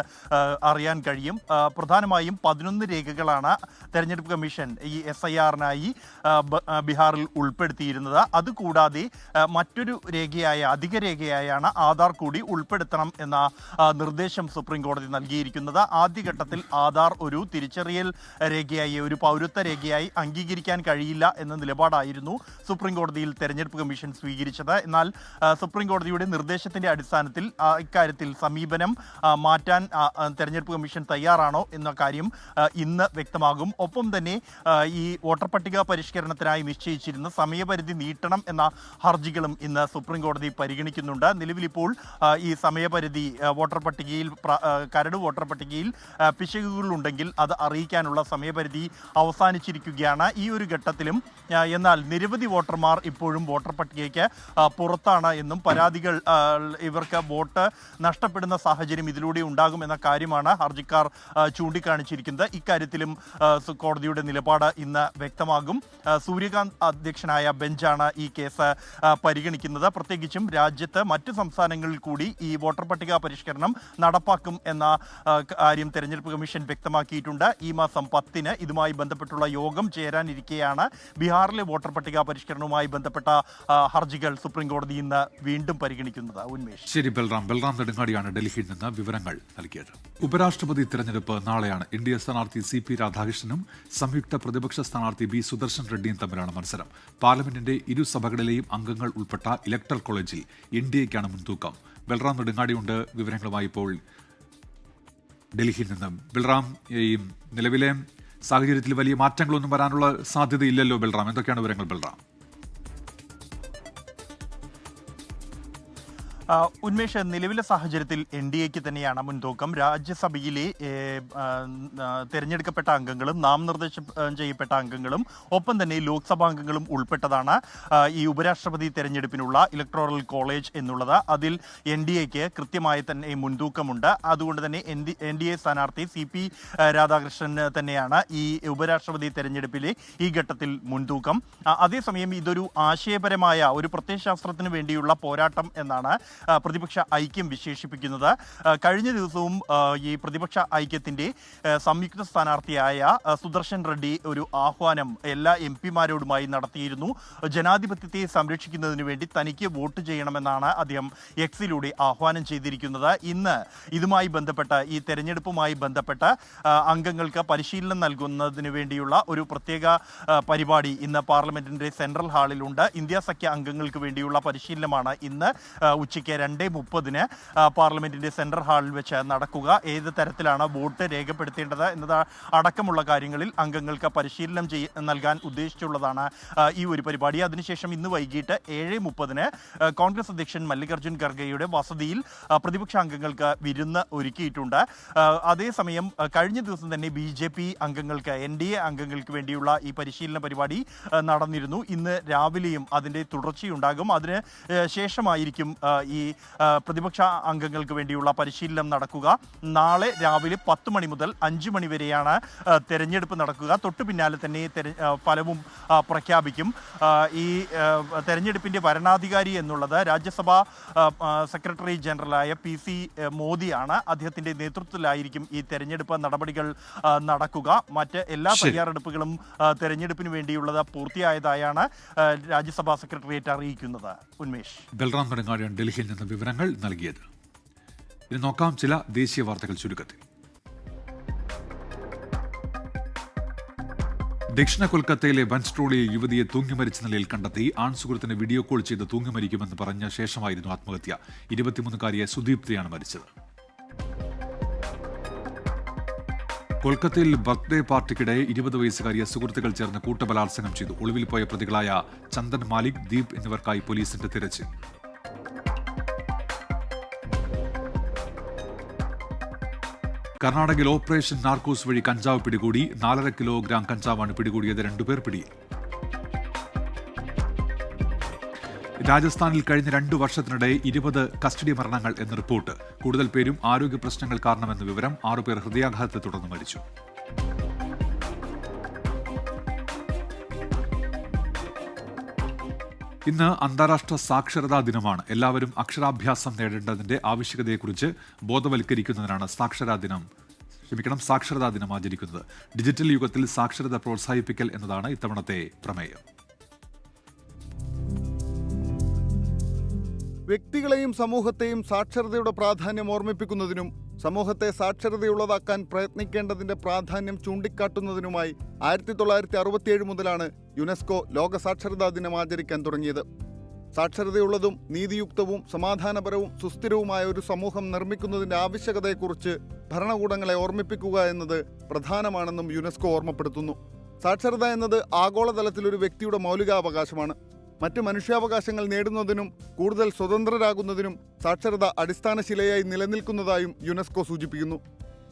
അറിയാൻ കഴിയും. പ്രധാനമായും 11 രേഖകളാണ് തെരഞ്ഞെടുപ്പ് കമ്മീഷൻ ഈ SIR-നായി ബീഹാറിൽ ഉൾപ്പെടുത്തിയിരുന്നത്. അതുകൂടാതെ മറ്റൊരു രേഖയായ അധിക രേഖയായാണ് ആധാർ കൂടി ഉൾപ്പെടുത്തണം എന്ന നിർദ്ദേശം സുപ്രീം കോടതി നൽകിയിരിക്കുന്നത്. ആദ്യഘട്ടത്തിൽ ആധാർ ഒരു തിരിച്ചറിയൽ രേഖയായി, ഒരു പൗരത്വ രേഖയായി അംഗീകരിക്കാൻ കഴിയില്ല എന്ന നിലപാടായിരുന്നു സുപ്രീം കോടതിയിൽ തെരഞ്ഞെടുപ്പ് കമ്മീഷൻ സ്വീകരിച്ചത്. എന്നാൽ സുപ്രീം കോടതിയുടെ നിർദ്ദേശത്തിന്റെ അടിസ്ഥാനത്തിൽ ഇക്കാര്യത്തിൽ സമീപനം മാറ്റാൻ തെരഞ്ഞെടുപ്പ് കമ്മീഷൻ തയ്യാറാണോ എന്ന കാര്യം ഇന്ന് വ്യക്തമാകും. ഒപ്പം തന്നെ ഈ വോട്ടർ പട്ടിക പരിഷ്കരണത്തിനായി നിശ്ചയിച്ചിരുന്ന സമയപരിധി നീട്ടണം എന്ന ഹർജികളും ഇന്ന് സുപ്രീം കോടതി പരിഗണിക്കുന്നുണ്ട്. നിലവിലിപ്പോൾ ഈ സമയപരിധി വോട്ടർ പട്ടികയിൽ കരട് വോട്ടർ പട്ടികയിൽ പിശകുകളുണ്ടെങ്കിൽ അത് അറിയിക്കാനുള്ള സമയപരിധി അവസാനിച്ചിരിക്കുകയാണ് ഈ ഒരു ഘട്ടത്തിലും. എന്നാൽ നിരവധി വോട്ടർമാർ ഇപ്പോഴും വോട്ടർ പട്ടികയ്ക്ക് പുറത്താണ് എന്നും പരാതികൾ ഇവർക്ക് വോട്ട് നഷ്ടപ്പെടുന്ന സാഹചര്യം ഇതിലൂടെ ഉണ്ടാകുമെന്ന കാര്യമാണ് ഹർജിക്കാർ ചൂണ്ടിക്കാണിച്ചിരിക്കുന്നത്. ഇക്കാര്യത്തിലും കോടതിയുടെ നിലപാട് ഇന്ന് വ്യക്തമാകും. സൂര്യകാന്ത് അധ്യക്ഷനായ ബെഞ്ചാണ് ഈ കേസ് പരിഗണിക്കുന്നത്. പ്രത്യേകിച്ചും രാജ്യത്ത് മറ്റ് സംസ്ഥാനങ്ങളിൽ കൂടി ഈ വോട്ടർ പട്ടിക പരിഷ്കരണം നടപ്പാക്കും എന്ന കാര്യം തെരഞ്ഞെടുപ്പ് കമ്മീഷൻ വ്യക്തമാക്കിയിട്ടുണ്ട്. ഈ മാസം 10-ന് ഇതുമായി ബന്ധപ്പെട്ടുള്ള യോഗം ചേരാനിരിക്കെയാണ് ബീഹാറിലെ വോട്ടർ പട്ടിക പരിഷ്കരണവുമായി ബന്ധപ്പെട്ട ഹർജികൾ സുപ്രീം കോടതി ഇന്ന് വീണ്ടും പരിഗണിക്കുന്നത്. ഉന്മേഷ്. ശരി ബൽറാം നെടുങ്ങാടിയാണ് ഡൽഹിയിൽ നിന്ന് വിവരങ്ങൾ നൽകിയത്. ഉപരാഷ്ട്രപതി തിരഞ്ഞെടുപ്പ് നാളെയാണ്. NDA സ്ഥാനാർത്ഥി CP രാധാകൃഷ്ണനും സംയുക്ത പ്രതിപക്ഷ സ്ഥാനാർത്ഥി B സുദർശൻ റെഡ്ഡിയും തമ്മിലാണ് മത്സരം. പാർലമെന്റിന്റെ ഇരുസഭകളിലെയും അംഗങ്ങൾ ഉൾപ്പെട്ട ഇലക്ടറൽ കോളേജിൽ NDAയ്ക്കാണ് മുൻതൂക്കം. ബൽറാം നെടുങ്ങാടിയുണ്ട് വിവരങ്ങളുമായി ഇപ്പോൾ ഡൽഹിയിൽ നിന്ന്. ബൽറാം, ഈ നിലവിലെ സാഹചര്യത്തിൽ വലിയ മാറ്റങ്ങളൊന്നും വരാനുള്ള സാധ്യതയില്ലല്ലോ ബൽറാം? എന്തൊക്കെയാണ് വിവരങ്ങൾ ബൽറാം? ഉന്മേഷ്, നിലവിലെ സാഹചര്യത്തിൽ NDAയ്ക്ക് തന്നെയാണ് മുൻതൂക്കം. രാജ്യസഭയിലെ തിരഞ്ഞെടുക്കപ്പെട്ട അംഗങ്ങളും നാമനിർദ്ദേശം ചെയ്യപ്പെട്ട അംഗങ്ങളും ഒപ്പം തന്നെ ലോക്സഭാ അംഗങ്ങളും ഉൾപ്പെട്ടതാണ് ഈ ഉപരാഷ്ട്രപതി തെരഞ്ഞെടുപ്പിനുള്ള ഇലക്ടോറൽ കോളേജ് എന്നുള്ളത്. അതിൽ NDAയ്ക്ക് കൃത്യമായി തന്നെ മുൻതൂക്കമുണ്ട്. അതുകൊണ്ട് തന്നെ NDA സ്ഥാനാർത്ഥി CP രാധാകൃഷ്ണൻ തന്നെയാണ് ഈ ഉപരാഷ്ട്രപതി തെരഞ്ഞെടുപ്പിലെ ഈ ഘട്ടത്തിൽ മുൻതൂക്കം. അതേസമയം ഇതൊരു ആശയപരമായ ഒരു പ്രത്യയശാസ്ത്രത്തിന് വേണ്ടിയുള്ള പോരാട്ടം എന്നാണ് പ്രതിപക്ഷ ഐക്യം വിശേഷിപ്പിക്കുന്നത്. കഴിഞ്ഞ ദിവസവും ഈ പ്രതിപക്ഷ ഐക്യത്തിൻ്റെ സംയുക്ത സ്ഥാനാർത്ഥിയായ സുദർശൻ റെഡ്ഡി ഒരു ആഹ്വാനം എല്ലാ MP-മാരോടുമായി നടത്തിയിരുന്നു. ജനാധിപത്യത്തെ സംരക്ഷിക്കുന്നതിന് വേണ്ടി തനിക്ക് വോട്ട് ചെയ്യണമെന്നാണ് അദ്ദേഹം എക്സിലൂടെ ആഹ്വാനം ചെയ്തിരിക്കുന്നത്. ഇന്ന് ഇതുമായി ബന്ധപ്പെട്ട് ഈ തെരഞ്ഞെടുപ്പുമായി ബന്ധപ്പെട്ട് അംഗങ്ങൾക്ക് പരിശീലനം നൽകുന്നതിന് വേണ്ടിയുള്ള ഒരു പ്രത്യേക പരിപാടി ഇന്ന് പാർലമെന്റിന്റെ സെൻട്രൽ ഹാളിലുണ്ട്. ഇന്ത്യ സഖ്യ അംഗങ്ങൾക്ക് വേണ്ടിയുള്ള പരിശീലനമാണ് ഇന്ന് ഉച്ചയ്ക്ക് 2:30 പാർലമെന്റിന്റെ സെൻട്രൽ ഹാളിൽ വെച്ച് നടക്കുക. ഏത് തരത്തിലാണ് വോട്ട് രേഖപ്പെടുത്തേണ്ടത് എന്നത് അടക്കമുള്ള കാര്യങ്ങളിൽ അംഗങ്ങൾക്ക് പരിശീലനം നൽകാൻ ഉദ്ദേശിച്ചുള്ളതാണ് ഈ ഒരു പരിപാടി. അതിനുശേഷം ഇന്ന് വൈകിട്ട് 7:30 കോൺഗ്രസ് അധ്യക്ഷൻ മല്ലികാർജ്ജുൻ ഖർഗെയുടെ വസതിയിൽ പ്രതിപക്ഷ അംഗങ്ങൾക്ക് വിരുന്ന് ഒരുക്കിയിട്ടുണ്ട്. അതേസമയം കഴിഞ്ഞ ദിവസം തന്നെ BJP അംഗങ്ങൾക്ക് NDA അംഗങ്ങൾക്ക് വേണ്ടിയുള്ള ഈ പരിശീലന പരിപാടി നടന്നിരുന്നു. ഇന്ന് രാവിലെയും അതിൻ്റെ തുടർച്ചയുണ്ടാകും. അതിന് ശേഷമായിരിക്കും ഈ പ്രതിപക്ഷ അംഗങ്ങൾക്ക് വേണ്ടിയുള്ള പരിശീലനം നടക്കുക. നാളെ രാവിലെ 10 മണി മുതൽ 5 മണി വരെയാണ് തെരഞ്ഞെടുപ്പ് നടക്കുക. തൊട്ടു പിന്നാലെ തന്നെ ഫലവും പ്രഖ്യാപിക്കും. ഈ തെരഞ്ഞെടുപ്പിൻ്റെ വരണാധികാരി എന്നുള്ളത് രാജ്യസഭാ സെക്രട്ടറി ജനറലായ PC മോദിയാണ്. അദ്ദേഹത്തിൻ്റെ നേതൃത്വത്തിലായിരിക്കും ഈ തെരഞ്ഞെടുപ്പ് നടപടികൾ നടക്കുക. മറ്റ് എല്ലാ തയ്യാറെടുപ്പുകളും തെരഞ്ഞെടുപ്പിന് വേണ്ടിയുള്ളത് പൂർത്തിയായതായാണ് രാജ്യസഭാ സെക്രട്ടേറിയറ്റ് അറിയിക്കുന്നത്. ഉന്മേഷ്. ബൽറാം നെടുങ്ങാടിയാണ് ഡൽഹിയിൽ നിന്ന് വിവരങ്ങൾ നൽകിയത്. ഇനി നോക്കാം ചില ദേശീയ വാർത്തകൾ ചുരുക്കത്തിൽ. ദക്ഷിണ കൊൽക്കത്തയിലെ ബൻസ്ട്രോളിയിൽ യുവതിയെ തൂങ്ങിമരിച്ച നിലയിൽ കണ്ടെത്തി. ആൺസുഹൃത്തിന് വീഡിയോ കോൾ ചെയ്ത് തൂങ്ങിമരിക്കുമെന്ന് പറഞ്ഞ ശേഷമായിരുന്നു ആത്മഹത്യ. 23-കാരിയെ സുദീപ്തിയാണ് മരിച്ചത്. കൊൽക്കത്തയിൽ ബർത്ത്ഡേ പാർട്ടിക്കിടെ 20 വയസ്സുകാരിയെ സുഹൃത്തുക്കൾ ചേർന്ന് കൂട്ടബലാത്സംഗം ചെയ്തു. ഒളിവിൽ പോയ പ്രതികളായ ചന്ദൻ മാലിക്, ദീപ് എന്നിവർക്കായി പോലീസിന്റെ തിരച്ചിൽ. കർണാടകയിൽ ഓപ്പറേഷൻ നാർക്കോസ് വഴി കഞ്ചാവ് പിടികൂടി. 4.5 കിലോഗ്രാം കഞ്ചാവാണ് പിടികൂടിയത്. 2 പേർ പിടിയിൽ. രാജസ്ഥാനിൽ കഴിഞ്ഞ 2 വർഷത്തിനിടെ 20 കസ്റ്റഡി മരണങ്ങൾ എന്ന് റിപ്പോർട്ട്. കൂടുതൽ പേരും ആരോഗ്യ പ്രശ്നങ്ങൾ കാരണമെന്ന് വിവരം. 6 പേർ ഹൃദയാഘാതത്തെ തുടർന്ന് മരിച്ചു. ഇന്ന് അന്താരാഷ്ട്ര സാക്ഷരതാ ദിനമാണ്. എല്ലാവരും അക്ഷരാഭ്യാസം നേടേണ്ടതിന്റെ ആവശ്യകതയെക്കുറിച്ച് ബോധവൽക്കരിക്കുന്നതിനാണ് സാക്ഷരതാ ദിനം ആചരിക്കുന്നത്. ഡിജിറ്റൽ യുഗത്തിൽ സാക്ഷരത പ്രോത്സാഹിപ്പിക്കൽ എന്നതാണ് ഇത്തവണത്തെ പ്രമേയം. വ്യക്തികളെയും സമൂഹത്തെയും സാക്ഷരതയുടെ പ്രാധാന്യം ഓർമ്മിപ്പിക്കുന്നതിനും സമൂഹത്തെ സാക്ഷരതയുള്ളതാക്കാൻ പ്രയത്നിക്കേണ്ടതിന്റെ പ്രാധാന്യം ചൂണ്ടിക്കാട്ടുന്നതിനുമായി 1967 മുതലാണ് യുനെസ്കോ ലോക സാക്ഷരതാ ദിനം ആചരിക്കാൻ തുടങ്ങിയത്. സാക്ഷരതയുള്ളതും നീതിയുക്തവും സമാധാനപരവും സുസ്ഥിരവുമായ ഒരു സമൂഹം നിർമ്മിക്കുന്നതിന്റെ ആവശ്യകതയെക്കുറിച്ച് ഭരണകൂടങ്ങളെ ഓർമ്മിപ്പിക്കുക എന്നത് പ്രധാനമാണെന്നും യുനെസ്കോ ഓർമ്മപ്പെടുത്തുന്നു. സാക്ഷരത എന്നത് ആഗോളതലത്തിൽ ഒരു വ്യക്തിയുടെ മൗലികാവകാശമാണ്. മറ്റ് മനുഷ്യാവകാശങ്ങൾ നേടുന്നതിനും കൂടുതൽ സ്വതന്ത്രരാകുന്നതിനും സാക്ഷരത അടിസ്ഥാനശിലയായി നിലനിൽക്കുന്നതായും യുനെസ്കോ സൂചിപ്പിക്കുന്നു.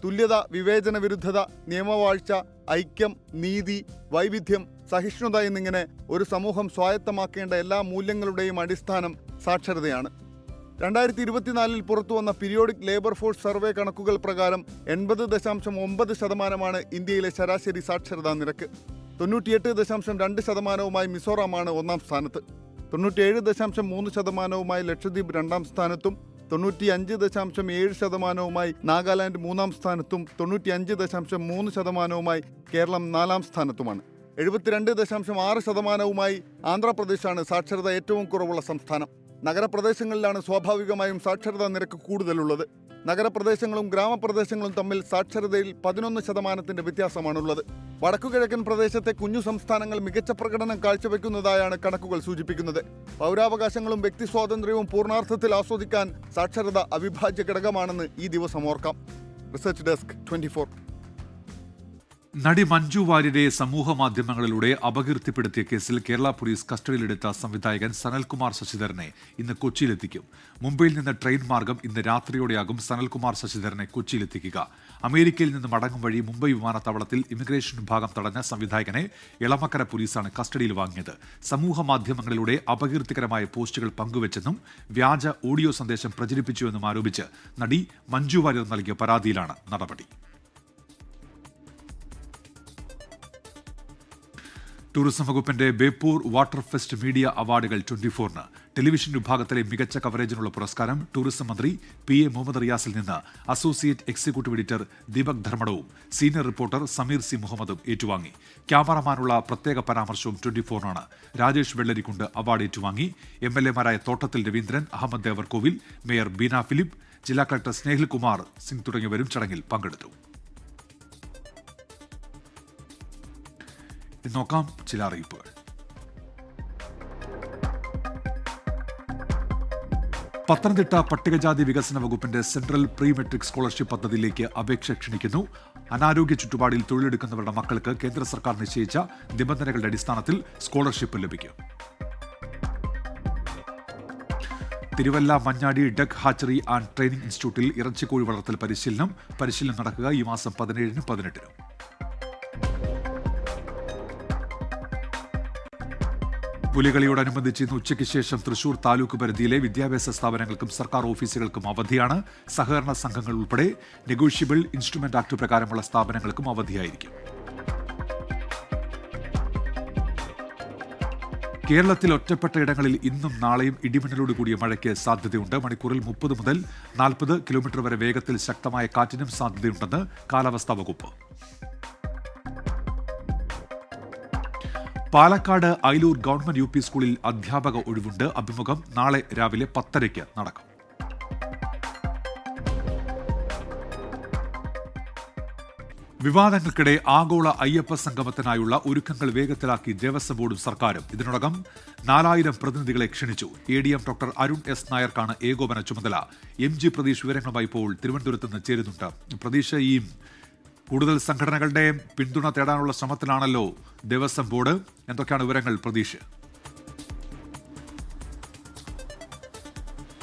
തുല്യത, വിവേചന വിരുദ്ധത, നിയമവാഴ്ച, ഐക്യം, നീതി, വൈവിധ്യം, സഹിഷ്ണുത എന്നിങ്ങനെ ഒരു സമൂഹം സ്വായത്തമാക്കേണ്ട എല്ലാ മൂല്യങ്ങളുടെയും അടിസ്ഥാനം സാക്ഷരതയാണ്. 2024 പുറത്തുവന്ന പീരിയോഡിക് ലേബർ ഫോഴ്സ് സർവേ കണക്കുകൾ പ്രകാരം 80.9% ഇന്ത്യയിലെ ശരാശരി സാക്ഷരതാ നിരക്ക്. 98.2% മിസോറാമാണ് 1ാം സ്ഥാനത്ത്. 97.3% ലക്ഷദ്വീപ് 2ാം സ്ഥാനത്തും 95.7% നാഗാലാൻഡ് 3ാം സ്ഥാനത്തും 95.3% കേരളം 4ാം സ്ഥാനത്തുമാണ്. 72.6% ആന്ധ്രാപ്രദേശാണ് സാക്ഷരത ഏറ്റവും കുറവുള്ള സംസ്ഥാനം. നഗരപ്രദേശങ്ങളിലാണ് സ്വാഭാവികമായും സാക്ഷരതാ നിരക്ക് കൂടുതലുള്ളത്. നഗരപ്രദേശങ്ങളും ഗ്രാമപ്രദേശങ്ങളും തമ്മിൽ സാക്ഷരതയിൽ 11% വ്യത്യാസമാണുള്ളത്. വടക്കുകിഴക്കൻ പ്രദേശത്തെ കുഞ്ഞു സംസ്ഥാനങ്ങൾ മികച്ച പ്രകടനം കാഴ്ചവെക്കുന്നതായാണ് കണക്കുകൾ സൂചിപ്പിക്കുന്നത്. പൗരാവകാശങ്ങളും വ്യക്തി സ്വാതന്ത്ര്യവും പൂർണ്ണാർത്ഥത്തിൽ ആസ്വദിക്കാൻ സാക്ഷരത അവിഭാജ്യ ഘടകമാണെന്ന് ഈ ദിവസം ഓർക്കാം. Research desk 24. നടി മഞ്ജു വാര്യരെ സമൂഹ മാധ്യമങ്ങളിലൂടെ അപകീർത്തിപ്പെടുത്തിയ കേസിൽ കേരള പോലീസ് കസ്റ്റഡിയിലെടുത്ത സംവിധായകൻ സനൽകുമാർ ശശിധരനെ ഇന്ന് കൊച്ചിയിലെത്തിക്കും. മുംബൈയിൽ നിന്ന് ട്രെയിൻ മാർഗം ഇന്ന് രാത്രിയോടെയാകും സനൽകുമാർ ശശിധരനെ കൊച്ചിയിലെത്തിക്കുക. അമേരിക്കയിൽ നിന്ന് മടങ്ങും വഴി മുംബൈ വിമാനത്താവളത്തിൽ ഇമിഗ്രേഷൻ വിഭാഗം തടഞ്ഞ സംവിധായകനെ എളമക്കര പോലീസാണ് കസ്റ്റഡിയിൽ വാങ്ങിയത്. സമൂഹ മാധ്യമങ്ങളിലൂടെ അപകീർത്തികരമായ പോസ്റ്റുകൾ പങ്കുവച്ചെന്നും വ്യാജ ഓഡിയോ സന്ദേശം പ്രചരിപ്പിച്ചുവെന്നും ആരോപിച്ച് നടി മഞ്ജു വാര്യർ നൽകിയ പരാതിയിലാണ് നടപടി. ടൂറിസം വകുപ്പിന്റെ ബേപ്പൂർ വാട്ടർ ഫെസ്റ്റ് മീഡിയ അവാർഡുകൾ 24-ന്. ടെലിവിഷൻ വിഭാഗത്തിലെ മികച്ച കവറേജിനുള്ള പുരസ്കാരം ടൂറിസം മന്ത്രി PA മുഹമ്മദ് റിയാസിൽ നിന്ന് അസോസിയേറ്റ് എക്സിക്യൂട്ടീവ് എഡിറ്റർ ദീപക് ധർമ്മടവും സീനിയർ റിപ്പോർട്ടർ സമീർ സി മുഹമ്മദും ഏറ്റുവാങ്ങി. ക്യാമറമാനുള്ള പ്രത്യേക പരാമർശവും 24-നാണ്. രാജേഷ് വെള്ളരിക്കുണ്ട് അവാർഡ് ഏറ്റുവാങ്ങി. MLA-മാരായ തോട്ടത്തിൽ രവീന്ദ്രൻ, അഹമ്മദ് ദേവർകോവിൽ, മേയർ ബീന ഫിലിപ്പ്, ജില്ലാ കളക്ടർ സ്നേഹിൽ കുമാർ സിംഗ് തുടങ്ങിയവരും ചടങ്ങിൽ പങ്കെടുത്തു. നോക്കാം ചില അറിയിപ്പുകൾ. പത്തനംതിട്ട പട്ടികജാതി വികസന വകുപ്പിന്റെ സെൻട്രൽ പ്രീ മെട്രിക് സ്കോളർഷിപ്പ് പദ്ധതിയിലേക്ക് അപേക്ഷ ക്ഷണിക്കുന്നു. അനാരോഗ്യ ചുറ്റുപാടിൽ തൊഴിലെടുക്കുന്നവരുടെ മക്കൾക്ക് കേന്ദ്ര സർക്കാർ നിശ്ചയിച്ച നിബന്ധനകളുടെ അടിസ്ഥാനത്തിൽ സ്കോളർഷിപ്പ് ലഭിക്കും. Thiruvalla Manjadi duck hatchery and training ഇൻസ്റ്റിറ്റ്യൂട്ടിൽ ഇറച്ചിക്കോഴി വളർത്തൽ പരിശീലനം നടക്കുക ഈ മാസം 17-നും 18-നും. പുലികളിയോടനുബന്ധിച്ച് ഇന്ന് ഉച്ചയ്ക്ക് ശേഷം തൃശൂർ താലൂക്ക് പരിധിയിലെ വിദ്യാഭ്യാസ സ്ഥാപനങ്ങൾക്കും സർക്കാർ ഓഫീസുകൾക്കും അവധിയാണ്. സഹകരണ സംഘങ്ങൾ ഉൾപ്പെടെ നെഗോഷ്യബിൾ ഇൻസ്ട്രുമെന്റ് ആക്ട് പ്രകാരമുള്ള സ്ഥാപനങ്ങൾക്കും അവധിയായിരിക്കും. കേരളത്തിൽ ഒറ്റപ്പെട്ട ഇടങ്ങളിൽ ഇന്നും നാളെയും ഇടിമിന്നലോട് കൂടിയ മഴയ്ക്ക് സാധ്യതയുണ്ട്. മണിക്കൂറിൽ 30 മുതൽ 40 കിലോമീറ്റർ വരെ വേഗത്തിൽ ശക്തമായ കാറ്റിനും സാധ്യതയുണ്ടെന്ന് കാലാവസ്ഥാ വകുപ്പ്. പാലക്കാട് അയിലൂർ ഗവൺമെന്റ് UP സ്കൂളിൽ അധ്യാപക ഒഴിവുണ്ട്. അഭിമുഖം നാളെ രാവിലെ 10:30 നടക്കും. വിവാദങ്ങൾക്കിടെ ആഗോള അയ്യപ്പ സംഗമത്തിനായുള്ള ഒരുക്കങ്ങൾ വേഗത്തിലാക്കി ദേവസ്വം ബോർഡും സർക്കാരും. ഇതിനോടകം 4000 പ്രതിനിധികളെ ക്ഷണിച്ചു. ADM doctor Arun S. നായർക്കാണ് ഏകോപന ചുമതല. MG പ്രതീഷ് വിവരങ്ങളുമായി ഇപ്പോൾ തിരുവനന്തപുരത്ത് നിന്ന് ചേരുന്നുണ്ട്. പ്രതീഷ്, ഈ കൂടുതൽ സംഘടനകളുടെ പിന്തുണ തേടാനുള്ള ശ്രമത്തിലാണല്ലോ ദേവസ്വം ബോർഡ്. എന്തൊക്കെയാണ് വിവരങ്ങൾ പ്രതീഷ്?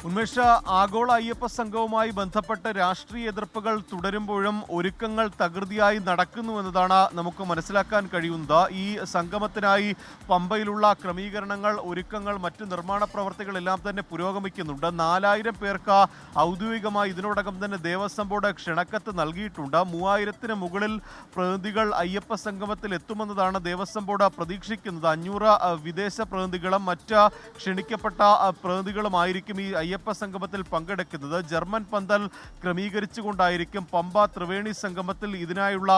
ഉന്മേഷ, ആഗോള അയ്യപ്പ സംഘവുമായി ബന്ധപ്പെട്ട് രാഷ്ട്രീയ എതിർപ്പുകൾ തുടരുമ്പോഴും ഒരുക്കങ്ങൾ തകൃതിയായി നടക്കുന്നുവെന്നതാണ് നമുക്ക് മനസ്സിലാക്കാൻ കഴിയുന്നത്. ഈ സംഗമത്തിനായി പമ്പയിലുള്ള ക്രമീകരണങ്ങൾ, ഒരുക്കങ്ങൾ, മറ്റ് നിർമ്മാണ പ്രവർത്തികളെല്ലാം തന്നെ പുരോഗമിക്കുന്നുണ്ട്. 4000 പേർക്ക് ഔദ്യോഗികമായി ഇതിനോടകം തന്നെ ദേവസ്വം ബോർഡ് ക്ഷണക്കത്ത് നൽകിയിട്ടുണ്ട്. 3000-ന് മുകളിൽ പ്രതിനിധികൾ അയ്യപ്പ സംഗമത്തിൽ എത്തുമെന്നതാണ് ദേവസ്വം ബോർഡ് പ്രതീക്ഷിക്കുന്നത്. 500 വിദേശ പ്രതിനിധികളും മറ്റ് ക്ഷണിക്കപ്പെട്ട പ്രതിനിധികളുമായിരിക്കും ഈ അയ്യപ്പ സംഗമത്തിൽ പങ്കെടുക്കുന്നത്. ജർമ്മൻ പന്തൽ ക്രമീകരിച്ചുകൊണ്ടായിരിക്കും പമ്പ ത്രിവേണി സംഗമത്തിൽ ഇതിനായുള്ള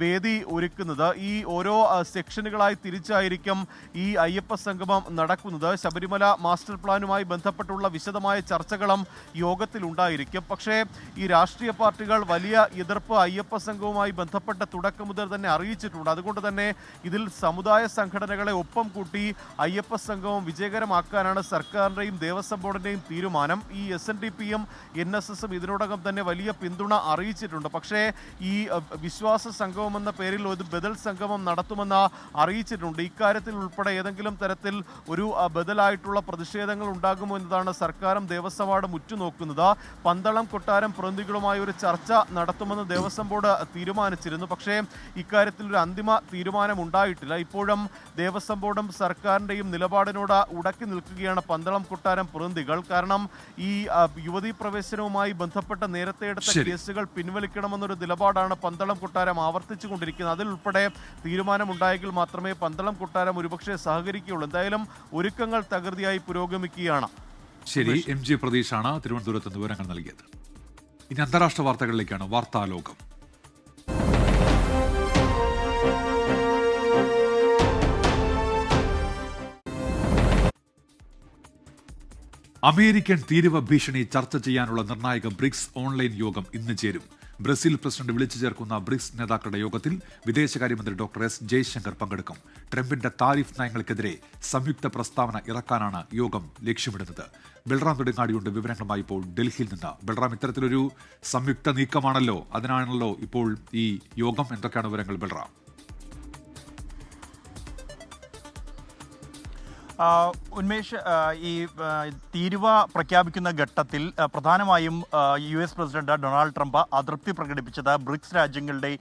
വേദി ഒരുക്കുന്നത്. ഈ ഓരോ സെക്ഷനുകളായി തിരിച്ചായിരിക്കും ഈ അയ്യപ്പ സംഗമം നടക്കുന്നത്. ശബരിമല മാസ്റ്റർ പ്ലാനുമായി ബന്ധപ്പെട്ടുള്ള വിശദമായ ചർച്ചകളും യോഗത്തിൽ ഉണ്ടായിരിക്കും. പക്ഷേ ഈ രാഷ്ട്രീയ പാർട്ടികൾ വലിയ എതിർപ്പ് അയ്യപ്പ സംഘവുമായി ബന്ധപ്പെട്ട തുടക്കം മുതൽ തന്നെ അറിയിച്ചിട്ടുണ്ട്. അതുകൊണ്ട് തന്നെ ഇതിൽ സമുദായ സംഘടനകളെ ഒപ്പം കൂട്ടി അയ്യപ്പ സംഗമം വിജയകരമാക്കാനാണ് സർക്കാരിൻ്റെയും ദേവസ്വം ബോർഡിൻ്റെയും തീരുമാനം. ഈ SNDPയും NSSും ഇതിനോടകം തന്നെ വലിയ പിന്തുണ അറിയിച്ചിട്ടുണ്ട്. പക്ഷേ ഈ വിശ്വാസ സംഗമം എന്ന പേരിൽ ഒരു ബദൽ സംഗമം നടത്തുമെന്ന് അറിയിച്ചിട്ടുണ്ട്. ഇക്കാര്യത്തിൽ ഉൾപ്പെടെ ഏതെങ്കിലും തരത്തിൽ ഒരു ബദലായിട്ടുള്ള പ്രതിഷേധങ്ങൾ ഉണ്ടാകുമോ എന്നതാണ് സർക്കാരും ദേവസ്വം ബോർഡും ഉറ്റുനോക്കുന്നത്. പന്തളം കൊട്ടാരം പ്രതിനിധികളുമായി ഒരു ചർച്ച നടത്തുമെന്ന് ദേവസ്വം ബോർഡ് തീരുമാനിച്ചിരുന്നു. പക്ഷേ ഇക്കാര്യത്തിൽ ഒരു അന്തിമ തീരുമാനം ഉണ്ടായിട്ടില്ല. ഇപ്പോഴും ദേവസ്വം ബോർഡും സർക്കാരിൻ്റെയും നിലപാടിനോട് ഉടക്കി നിൽക്കുകയാണ് പന്തളം കൊട്ടാരം പ്രതിനിധികൾ. കാരണം ഈ യുവതീ പ്രവേശനവുമായി ബന്ധപ്പെട്ട നേരത്തെ എടുത്ത കേസുകൾ പിൻവലിക്കണമെന്നൊരു നിലപാടാണ് പന്തളം കൊട്ടാരം ആവർത്തിച്ചു കൊണ്ടിരിക്കുന്നത്. അതിൽ ഉൾപ്പെടെ തീരുമാനമുണ്ടായെങ്കിൽ മാത്രമേ പന്തളം കൊട്ടാരം ഒരുപക്ഷെ സഹകരിക്കുകയുള്ളൂ. എന്തായാലും ഒരുക്കങ്ങൾ തകൃതിയായി പുരോഗമിക്കുകയാണ്. ശരി, MG പ്രതീഷാണ് തിരുവനന്തപുരത്ത് വിവരങ്ങൾ നൽകിയത്. ഇനി അന്താരാഷ്ട്ര വാർത്തകളിലേക്കാണ്. വാർത്താലോകം. അമേരിക്കൻ തീരുവ ഭീഷണി ചർച്ച ചെയ്യാനുള്ള നിർണായക ബ്രിക്സ് ഓൺലൈൻ യോഗം ഇന്ന് ചേരും. ബ്രസീൽ പ്രസിഡന്റ് വിളിച്ചു ചേർക്കുന്ന ബ്രിക്സ് നേതാക്കളുടെ യോഗത്തിൽ വിദേശകാര്യമന്ത്രി ഡോക്ടർ S. ജയശങ്കർ പങ്കെടുക്കും. ട്രംപിന്റെ താരിഫ് നയങ്ങൾക്കെതിരെ സംയുക്ത പ്രസ്താവന ഇറക്കാനാണ് യോഗം ലക്ഷ്യമിടുന്നത്. ബൽറാം നെടുങ്ങാടിയുണ്ട് വിവരങ്ങളുമായി ഇപ്പോൾ ഡൽഹിയിൽ നിന്ന്. ബൽറാം, ഇത്തരത്തിലൊരു സംയുക്ത നീക്കമാണല്ലോ, അതിനാണല്ലോ ഇപ്പോൾ ഈ യോഗം. എന്തൊക്കെയാണ് വിവരങ്ങൾ ബൽറാം? ഉന്മേഷ്, ഈ തീരുവ പ്രഖ്യാപിക്കുന്ന ഘട്ടത്തിൽ പ്രധാനമായും US പ്രസിഡന്റ് ഡൊണാൾഡ് ട്രംപ് അതൃപ്തി പ്രകടിപ്പിച്ചത് ബ്രിക്സ് രാജ്യങ്ങളുടെ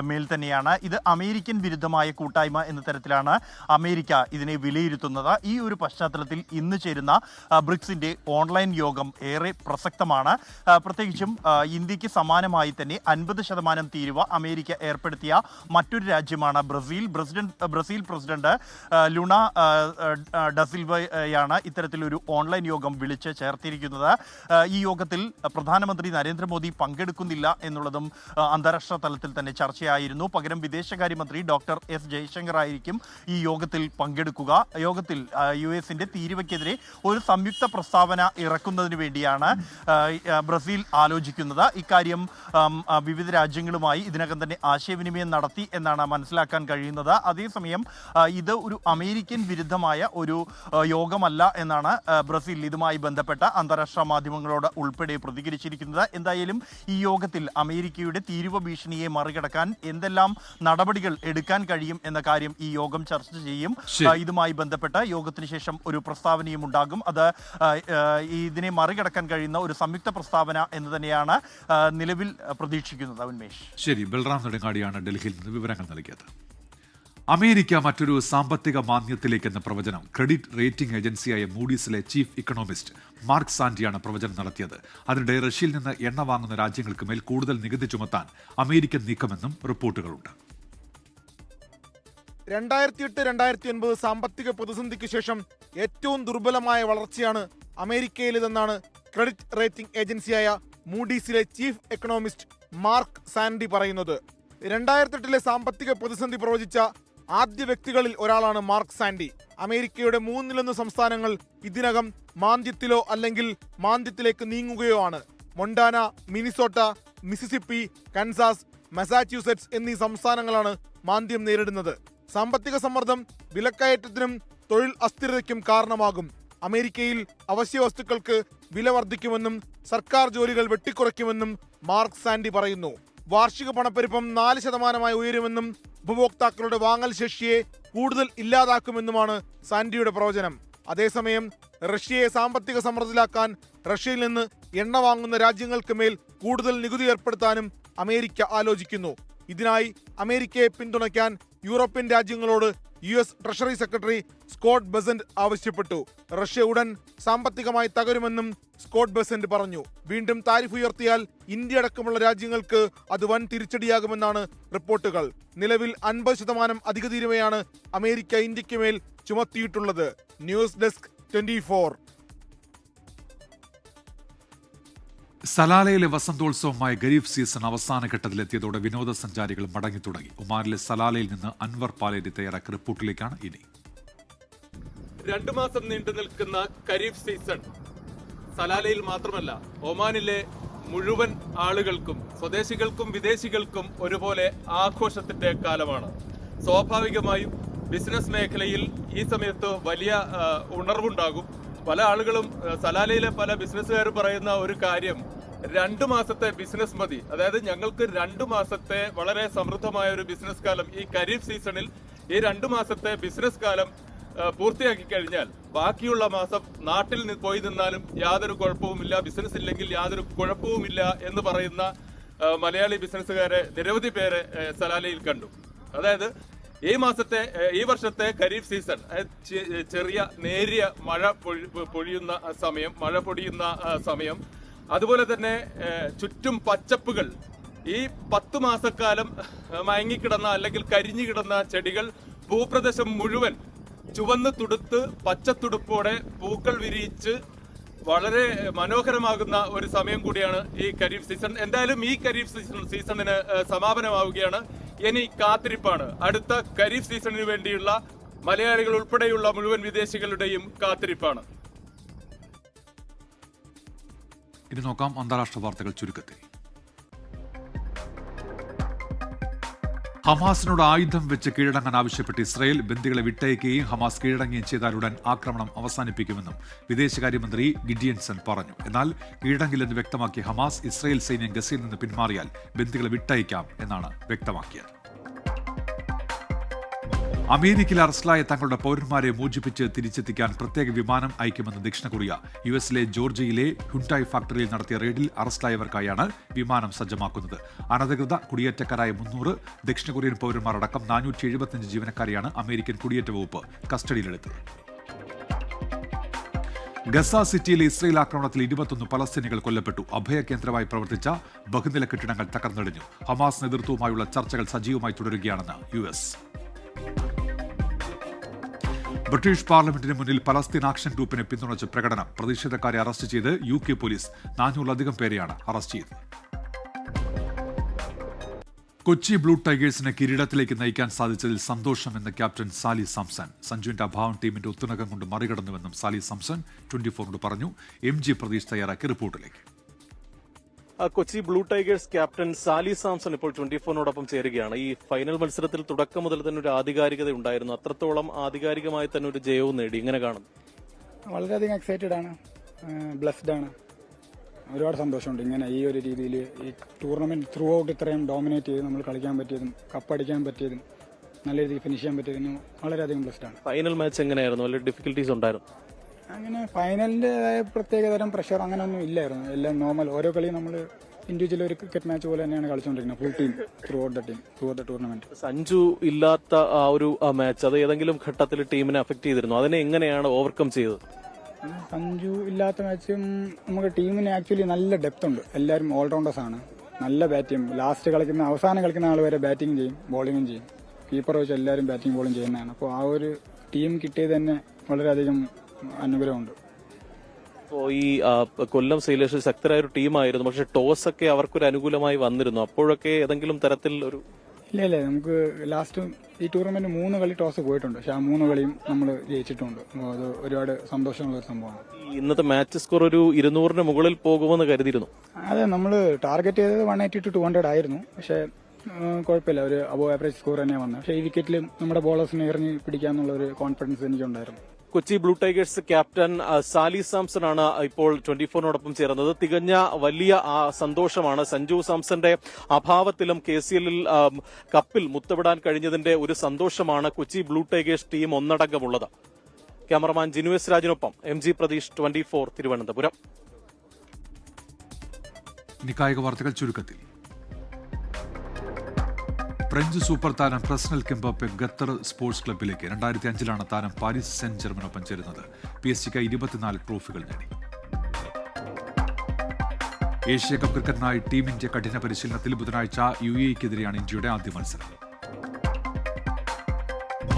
മേൽ തന്നെയാണ്. ഇത് അമേരിക്കൻ വിരുദ്ധമായ കൂട്ടായ്മ എന്ന തരത്തിലാണ് അമേരിക്ക ഇതിനെ വിലയിരുത്തുന്നത്. ഈ ഒരു പശ്ചാത്തലത്തിൽ ഇന്ന് ചേരുന്ന ബ്രിക്സിന്റെ ഓൺലൈൻ യോഗം ഏറെ പ്രസക്തമാണ്. പ്രത്യേകിച്ചും ഇന്ത്യക്ക് സമാനമായി തന്നെ 50% തീരുവ അമേരിക്ക ഏർപ്പെടുത്തിയ മറ്റൊരു രാജ്യമാണ് ബ്രസീൽ. ബ്രസീൽ പ്രസിഡന്റ് ലുണ ഡസിൽവയാണ് ഇത്തരത്തിലൊരു ഓൺലൈൻ യോഗം വിളിച്ച് ചേർത്തിരിക്കുന്നത്. ഈ യോഗത്തിൽ പ്രധാനമന്ത്രി നരേന്ദ്രമോദി പങ്കെടുക്കുന്നില്ല എന്നുള്ളതും അന്താരാഷ്ട്ര തലത്തിൽ തന്നെ ചർച്ചയായിരുന്നു. പകരം വിദേശകാര്യമന്ത്രി ഡോക്ടർ S ജയശങ്കർ ആയിരിക്കും ഈ യോഗത്തിൽ പങ്കെടുക്കുക. യോഗത്തിൽ US-ന്റെ തീരുവയ്ക്കെതിരെ ഒരു സംയുക്ത പ്രസ്താവന ഇറക്കുന്നതിന് വേണ്ടിയാണ് ബ്രസീൽ ആലോചിക്കുന്നത്. ഇക്കാര്യം വിവിധ രാജ്യങ്ങളുമായി ഇതിനകം തന്നെ ആശയവിനിമയം നടത്തി എന്നാണ് മനസ്സിലാക്കാൻ കഴിയുന്നത്. അതേസമയം ഇത് ഒരു അമേരിക്കൻ വിരുദ്ധമായ ഒരു യോഗമല്ല എന്നാണ് ബ്രസീൽ ഇതുമായി ബന്ധപ്പെട്ട അന്താരാഷ്ട്ര മാധ്യമങ്ങളോട് ഉൾപ്പെടെ പ്രതികരിച്ചിരിക്കുന്നത്. എന്തായാലും ഈ യോഗത്തിൽ അമേരിക്കയുടെ തീരുവ ഭീഷണിയെ മറികടക്കാൻ എന്തെല്ലാം നടപടികൾ എടുക്കാൻ കഴിയും എന്ന കാര്യം ഈ യോഗം ചർച്ച ചെയ്യും. ഇതുമായി ബന്ധപ്പെട്ട് യോഗത്തിന് ശേഷം ഒരു പ്രസ്താവനയും ഉണ്ടാകും. അത് ഇതിനെ മറികടക്കാൻ കഴിയുന്ന ഒരു സംയുക്ത പ്രസ്താവന എന്ന് തന്നെയാണ് നിലവിൽ പ്രതീക്ഷിക്കുന്നത്. ഉന്മേഷ്, ശരി. ബൽറാം നെടുങ്ങാടിയാണ് ഡൽഹിയിൽ നിന്ന് വിവരങ്ങൾ നൽകിയത്. അമേരിക്ക മറ്റൊരു സാമ്പത്തിക മാന്ദ്യത്തിലേക്കെന്ന പ്രവചനം ക്രെഡിറ്റ് റേറ്റിംഗ് ഏജൻസിയായ മൂഡീസിലെ ചീഫ് ഇക്കണോമിസ്റ്റ് മാർക്ക് സാന്റിയാണ് പ്രവചനം നടത്തിയത്. അതിനിടെ റഷ്യയിൽ നിന്ന് എണ്ണ വാങ്ങുന്ന രാജ്യങ്ങൾക്ക് മേൽ കൂടുതൽ നികുതി ചുമത്താൻ അമേരിക്കൻ നീക്കമെന്നും റിപ്പോർട്ടുകളുണ്ട്. 2008-2009 സാമ്പത്തിക പ്രതിസന്ധിക്ക് ശേഷം ഏറ്റവും ദുർബലമായ വളർച്ചയാണ് അമേരിക്കയിലേതെന്നാണ് ക്രെഡിറ്റ് റേറ്റിംഗ് ഏജൻസിയായ മൂഡീസിലെ ചീഫ് എക്കണോമിസ്റ്റ് മാർക്ക് സാൻഡി പറയുന്നത്. 2008 സാമ്പത്തിക പ്രതിസന്ധി പ്രവചിച്ച ആദ്യ വ്യക്തികളിൽ ഒരാളാണ് മാർക്ക് സാൻഡി. അമേരിക്കയുടെ 3-1 സംസ്ഥാനങ്ങൾ ഇതിനകം മാന്ദ്യത്തിലോ അല്ലെങ്കിൽ മാന്ദ്യത്തിലേക്ക് നീങ്ങുകയോ ആണ്. Montana, Minnesota, Mississippi, Kansas, Massachusetts എന്നീ സംസ്ഥാനങ്ങളാണ് മാന്ദ്യം നേരിടുന്നത്. സാമ്പത്തിക സമ്മർദ്ദം വിലക്കയറ്റത്തിനും തൊഴിൽ അസ്ഥിരതയ്ക്കും കാരണമാകും. അമേരിക്കയിൽ അവശ്യ വസ്തുക്കൾക്ക് വില വർദ്ധിക്കുമെന്നും സർക്കാർ ജോലികൾ വെട്ടിക്കുറയ്ക്കുമെന്നും മാർക്ക് സാൻഡി പറയുന്നു. വാർഷിക പണപ്പെരുപ്പം 4% ഉയരുമെന്നും ഉപഭോക്താക്കളുടെ വാങ്ങൽ ശേഷിയെ കൂടുതൽ ഇല്ലാതാക്കുമെന്നുമാണ് സാൻഡിയുടെ പ്രവചനം. അതേസമയം റഷ്യയെ സാമ്പത്തിക സമ്മർദ്ദത്തിലാക്കാൻ റഷ്യയിൽ നിന്ന് എണ്ണ വാങ്ങുന്ന രാജ്യങ്ങൾക്ക് മേൽ കൂടുതൽ നികുതി ഏർപ്പെടുത്താനും അമേരിക്ക ആലോചിക്കുന്നു. ഇതിനായി അമേരിക്കയെ പിന്തുണയ്ക്കാൻ യൂറോപ്യൻ രാജ്യങ്ങളോട് US treasury secretary Scott Bessent ആവശ്യപ്പെട്ടു. റഷ്യ ഉടൻ സാമ്പത്തികമായി തകരുമെന്നും സ്കോട്ട് ബെസന്റ് പറഞ്ഞു. വീണ്ടും താരിഫ് ഉയർത്തിയാൽ ഇന്ത്യ അടക്കമുള്ള രാജ്യങ്ങൾക്ക് അത് വൻ തിരിച്ചടിയാകുമെന്നാണ് റിപ്പോർട്ടുകൾ. നിലവിൽ 50% അധിക തീരുവയാണ് അമേരിക്ക ഇന്ത്യക്ക് മേൽ ചുമത്തിയിട്ടുള്ളത്. News desk 24. സലാലയിലെ വസന്തോത്സവമായ ഖരീഫ് സീസൺ അവസാന ഘട്ടത്തിലെത്തിയതോടെ വിനോദസഞ്ചാരികൾ മടങ്ങിത്തുടങ്ങി. ഒമാനിലെ സലാലയിൽ നിന്ന് അൻവർ പാലേരി തയ്യാറാക്കിയ റിപ്പോർട്ടിലേക്കാണ് ഇനി. 2 മാസം നീണ്ടു നിൽക്കുന്ന ഖരീഫ് സീസൺ സലാലയിൽ മാത്രമല്ല ഒമാനിലെ മുഴുവൻ ആളുകൾക്കും, സ്വദേശികൾക്കും വിദേശികൾക്കും ഒരുപോലെ ആഘോഷത്തിന്റെ കാലമാണ്. സ്വാഭാവികമായും ബിസിനസ് മേഖലയിൽ ഈ സമയത്ത് വലിയ ഉണർവുണ്ടാകും. പല ആളുകളും, സലാലയിലെ പല ബിസിനസ്സുകാരും പറയുന്ന ഒരു കാര്യം, 2 മാസത്തെ ബിസിനസ് മതി. അതായത് ഞങ്ങൾക്ക് 2 മാസത്തെ വളരെ സമൃദ്ധമായ ഒരു ബിസിനസ് കാലം, ഈ ഖരീഫ് സീസണിൽ ഈ 2 മാസത്തെ ബിസിനസ് കാലം പൂർത്തിയാക്കി കഴിഞ്ഞാൽ ബാക്കിയുള്ള മാസം നാട്ടിൽ പോയി നിന്നാലും യാതൊരു കുഴപ്പവുമില്ല, ബിസിനസ് ഇല്ലെങ്കിൽ യാതൊരു കുഴപ്പവുമില്ല എന്ന് പറയുന്ന മലയാളി ബിസിനസ്സുകാരെ നിരവധി പേരെ സലാലയിൽ കണ്ടു. അതായത് ഈ വർഷത്തെ ഖരീഫ് സീസൺ ചെറിയ നേരിയ മഴ പൊഴിയുന്ന സമയം, അതുപോലെ തന്നെ ചുറ്റും പച്ചപ്പുകൾ. ഈ 10 മാസക്കാലം മയങ്ങിക്കിടന്ന അല്ലെങ്കിൽ കരിഞ്ഞു കിടന്ന ചെടികൾ ഭൂപ്രദേശം മുഴുവൻ ചുവന്ന് തുടുത്ത് പച്ചത്തുടുപ്പോടെ പൂക്കൾ വിരിയിച്ച് വളരെ മനോഹരമാകുന്ന ഒരു സമയം കൂടിയാണ് ഈ ഖരീഫ് സീസൺ. എന്തായാലും ഈ ഖരീഫ് സീസണിന് സമാപനമാവുകയാണ്. ഇനി കാത്തിരിപ്പാണ്. അടുത്ത ഖരീഫ് സീസണിന് വേണ്ടിയുള്ള മലയാളികൾ ഉൾപ്പെടെയുള്ള മുഴുവൻ വിദേശികളുടെയും കാത്തിരിപ്പാണ്. ഇനി നോക്കാം അന്താരാഷ്ട്ര വാർത്തകൾ ചുരുക്കത്തിൽ. ഹമാസിനോട് ആയുധം വെച്ച് കീഴടങ്ങാൻ ആവശ്യപ്പെട്ട് ഇസ്രായേൽ ബന്ദികളെ വിട്ടയക്കുകയും ഹമാസ് കീഴടങ്ങുകയും ചെയ്താലുടൻ ആക്രമണം അവസാനിപ്പിക്കുമെന്നും വിദേശകാര്യമന്ത്രി ഗിഡിയൻസൺ പറഞ്ഞു. എന്നാൽ കീഴടങ്ങില്ലെന്ന് വ്യക്തമാക്കിയ ഹമാസ് ഇസ്രായേൽ സൈന്യം ഗസയിൽ നിന്ന് പിന്മാറിയാൽ ബന്ദികളെ വിട്ടയക്കാം എന്നാണ് വ്യക്തമാക്കിയത്. അമേരിക്കയിൽ അറസ്റ്റിലായ തങ്ങളുടെ പൗരന്മാരെ മോചിപ്പിച്ച് തിരിച്ചെത്തിക്കാൻ പ്രത്യേക വിമാനം അയക്കുമെന്ന് ദക്ഷിണ കൊറിയ. യുഎസിലെ ജോർജിയയിലെ ഹുണ്ടായ് ഫാക്ടറിയിൽ നടത്തിയ റെയ്ഡിൽ അറസ്റ്റിലായവർക്കായാണ് വിമാനം സജ്ജമാക്കുന്നത്. അനധികൃത കുടിയേറ്റക്കാരായ 300 ദക്ഷിണ കൊറിയൻ പൗരന്മാർ അടക്കം 475 ജീവനക്കാരെയാണ് അമേരിക്കൻ കുടിയേറ്റ വകുപ്പ് കസ്റ്റഡിയിലെടുത്തത്. ഗസ സിറ്റിയിലെ ഇസ്രയേൽ ആക്രമണത്തിൽ 21 പലസ്തീനികൾ കൊല്ലപ്പെട്ടു. അഭയകേന്ദ്രമായി പ്രവർത്തിച്ച ബഹുനില കെട്ടിടങ്ങൾ തകർന്നടിഞ്ഞു. ഹമാസ് നേതൃത്വവുമായുള്ള ചർച്ചകൾ സജീവമായി തുടരുകയാണെന്ന് യുഎസ്. ബ്രിട്ടീഷ് പാർലമെന്റിന് മുന്നിൽ പലസ്തീൻ ആക്ഷൻ ഗ്രൂപ്പിനെ പിന്തുണച്ച് പ്രകടനം. പ്രതിഷേധക്കാരെ അറസ്റ്റ് ചെയ്ത് UK പോലീസ്. 400-ലധികം പേരെയാണ് അറസ്റ്റ് ചെയ്തത്. കൊച്ചി ബ്ലൂ ടൈഗേഴ്സിനെ കിരീടത്തിലേക്ക് നയിക്കാൻ സാധിച്ചതിൽ സന്തോഷമെന്ന് ക്യാപ്റ്റൻ സാലി സാംസൺ. സഞ്ജുവിന്റെ അഭാവം ടീമിന്റെ ഒത്തുണക്കം കൊണ്ട് മറികടന്നുവെന്നും സാലി സാംസൺ 24 പറഞ്ഞു. MG പ്രതീഷ് തയ്യാറാക്കിയ റിപ്പോർട്ടിലേക്ക്. Kochi blue tigers captain Sali Samson ഇപ്പോൾ 24നോടൊപ്പം ചേരുകയാണ്. ഈ ഫൈനൽ മത്സരത്തിൽ തുടക്കം മുതൽ തന്നെ ഒരു ആധികാരികത ഉണ്ടായിരുന്നു. അത്രത്തോളം ആധികാരികമായി തന്നെ ഒരു ജയവും നേടി. ഇങ്ങനെ കാണും. വളരെയധികം എക്സൈറ്റഡ് ആണ്, ബ്ലെസ്ഡ് ആണ്. ഒരുപാട് സന്തോഷമുണ്ട് ഇങ്ങനെ ഈ ഒരു രീതിയിൽ ഈ ടൂർണമെന്റ് ത്രൂ ഔട്ട് ഇത്രയും ഡോമിനേറ്റ് ചെയ്ത് നമ്മൾ കളിക്കാൻ പറ്റിയതും കപ്പടിക്കാൻ പറ്റിയതും നല്ല രീതിയിൽ ഫിനിഷ് ചെയ്യാൻ പറ്റിയതിനും വളരെയധികം ബ്ലെസ്ഡ് ആണ്. ഫൈനൽ മാച്ച് എങ്ങനെയായിരുന്നു? വലിയ ഡിഫിക്കൽട്ടീസ് ഉണ്ടായിരുന്നു? അങ്ങനെ ഫൈനലിൻ്റെതായ പ്രത്യേകതരം പ്രഷർ അങ്ങനെയൊന്നും ഇല്ലായിരുന്നു. എല്ലാം നോർമൽ. ഓരോ കളിയും നമ്മൾ ഇൻഡിവിജ്വൽ ഒരു ക്രിക്കറ്റ് മാച്ച് പോലെ തന്നെയാണ് കളിച്ചുകൊണ്ടിരിക്കുന്നത്. Full team throughout the tournament. Sanju ഇല്ലാത്ത ആ ഒരു മാച്ച് അത് ഏതെങ്കിലും ഘട്ടത്തിൽ ടീമിനെ അഫക്ട് ചെയ്തിരുന്നു? അതിനെ എങ്ങനെയാണ് ഓവർകം ചെയ്തത്? സഞ്ജു ഇല്ലാത്ത മാച്ചും നമുക്ക് ടീമിന് ആക്ച്വലി നല്ല ഡെപ്ത് ഉണ്ട്. എല്ലാവരും ഓൾറൗണ്ടേഴ്സ് ആണ്. നല്ല ബാറ്റിംഗ്. ലാസ്റ്റ് കളിക്കുന്ന അവസാനം കളിക്കുന്ന ആൾ വരെ ബാറ്റിംഗ് ചെയ്യും, ബോളിംഗും ചെയ്യും. കീപ്പർ വെച്ച് എല്ലാവരും ബാറ്റിംഗ് ബോളിംഗ് ചെയ്യുന്നതാണ്. അപ്പോൾ ആ ഒരു ടീം കിട്ടിയത് തന്നെ വളരെയധികം അനുഗ്രഹമുണ്ട്. അപ്പോൾ ഈ കൊല്ലം സെയിലേഴ്സ് ശക്തരായ ഒരു ടീമായിരുന്നു. പക്ഷെ ടോസ് ഒക്കെ അവർക്കൊരു അനുകൂലമായി വന്നിരുന്നു. അപ്പോഴൊക്കെ ഏതെങ്കിലും തരത്തിൽ ഒരു ഇല്ല നമുക്ക് ലാസ്റ്റ് ഈ ടൂർണമെന്റ് 3 കളി ടോസ് പോയിട്ടുണ്ട്. പക്ഷെ ആ 3 കളിയും നമ്മൾ ജയിച്ചിട്ടുണ്ട്. അത് ഒരുപാട് സന്തോഷമുള്ള ഒരു സംഭവമാണ്. ഇന്നത്തെ മാച്ച് സ്കോർ ഒരു 200-ന് മുകളിൽ പോകുമെന്ന് കരുതിയിരുന്നു. അതെ, നമ്മൾ ടാർഗറ്റ് ചെയ്തത് 180 to 200 ആയിരുന്നു. പക്ഷെ കുഴപ്പമില്ല, ഒരു അബോവ് ആവറേജ് സ്കോർ തന്നെയാണ് വന്നത്. പക്ഷേ ഈ വിക്കറ്റിൽ നമ്മുടെ ബോളേഴ്സിനെ എറിഞ്ഞ് പിടിക്കാന്നുള്ള ഒരു കോൺഫിഡൻസ് എനിക്കുണ്ടായിരുന്നു. Kochi blue tigers captain Sali Samson ആണ് ഇപ്പോൾ 24നോടൊപ്പം ചേർന്നത്. തികഞ്ഞ വലിയ സന്തോഷമാണ്. സഞ്ജു സാംസന്റെ അഭാവത്തിലും KCL-ൽ കപ്പിൽ മുത്തമിടാൻ കഴിഞ്ഞതിന്റെ ഒരു സന്തോഷമാണ് കൊച്ചി ബ്ലൂ ടൈഗേഴ്സ് ടീം ഒന്നടങ്കമുള്ളത്. ക്യാമറമാൻ ജിനുവേസ് രാജിനൊപ്പം MG പ്രതീഷ്, 24 തിരുവനന്തപുരം. കായിക വാർത്തകൾ ചുരുക്കത്തിൽ. ഫ്രഞ്ച് സൂപ്പർ താരം പ്രസ്നൽ കെംബാപ്പെ ഖത്തർ സ്പോർട്സ് ക്ലബിലേക്ക്. 2005-ലാണ് താരം പാരീസ് സെന്റ് ജെർമനൊപ്പം ചേരുന്നത്. PSG-ക്ക് 24 ട്രോഫികൾ നേടി. ഏഷ്യ കപ്പ് ക്രിക്കറ്റിനായി ടീം ഇന്ത്യ കഠിന പരിശീലനത്തിൽ. ബുധനാഴ്ച UAE-ക്കെതിരെയാണ് ഇന്ത്യയുടെ ആദ്യ മത്സരം.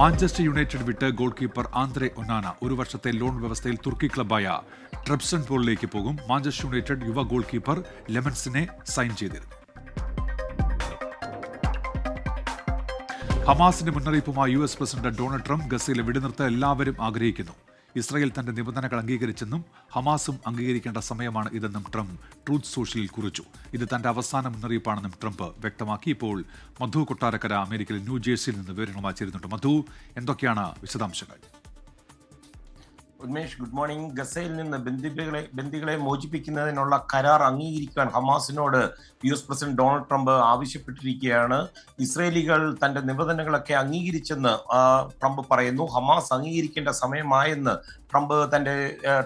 മാഞ്ചസ്റ്റർ യുണൈറ്റഡ് വിട്ട് ഗോൾ കീപ്പർ ആന്ദ്രെ ഒനാന 1 വർഷത്തെ ലോൺ വ്യവസ്ഥയിൽ തുർക്കി ക്ലബായ ട്രെബ്സൺപോളിലേക്ക് പോകും. മാഞ്ചസ്റ്റർ യുണൈറ്റഡ് യുവ ഗോൾ കീപ്പർ ലെമൻസിനെ സൈൻ ചെയ്തിരുന്നു. ഹമാസിന്റെ മുന്നറിയിപ്പുമായി US പ്രസിഡന്റ് ഡൊണാൾഡ് ട്രംപ്. ഗസയിലെ വെടിനിർത്തൽ എല്ലാവരും ആഗ്രഹിക്കുന്നു. ഇസ്രായേൽ തന്റെ നിബന്ധനകൾ അംഗീകരിച്ചെന്നും ഹമാസും അംഗീകരിക്കേണ്ട സമയമാണ് ഇതെന്നും ട്രംപ് ട്രൂത്ത് സോഷ്യലിൽ കുറിച്ചു. ഇത് തന്റെ അവസാന മുന്നറിയിപ്പാണെന്നും ട്രംപ് വ്യക്തമാക്കി. ഇപ്പോൾ മധു കൊട്ടാരക്കര അമേരിക്കയിലെ ന്യൂജേഴ്സിയിൽ നിന്ന് വിവരങ്ങളുമായി ചേരുന്നുണ്ട്. മധു, എന്തൊക്കെയാണ് വിശദാംശങ്ങൾ? Unmesh, good morning. ഗസയിൽ നിന്ന് ബന്ദികളെ മോചിപ്പിക്കുന്നതിനുള്ള കരാർ അംഗീകരിക്കാൻ ഹമാസിനോട് US പ്രസിഡന്റ് ഡൊണാൾഡ് ട്രംപ് ആവശ്യപ്പെട്ടിരിക്കുകയാണ്. ഇസ്രയേലികൾ തന്റെ നിബന്ധനകളൊക്കെ അംഗീകരിച്ചെന്ന് ട്രംപ് പറയുന്നു. ഹമാസ് അംഗീകരിക്കേണ്ട സമയമായെന്ന് ട്രംപ് തന്റെ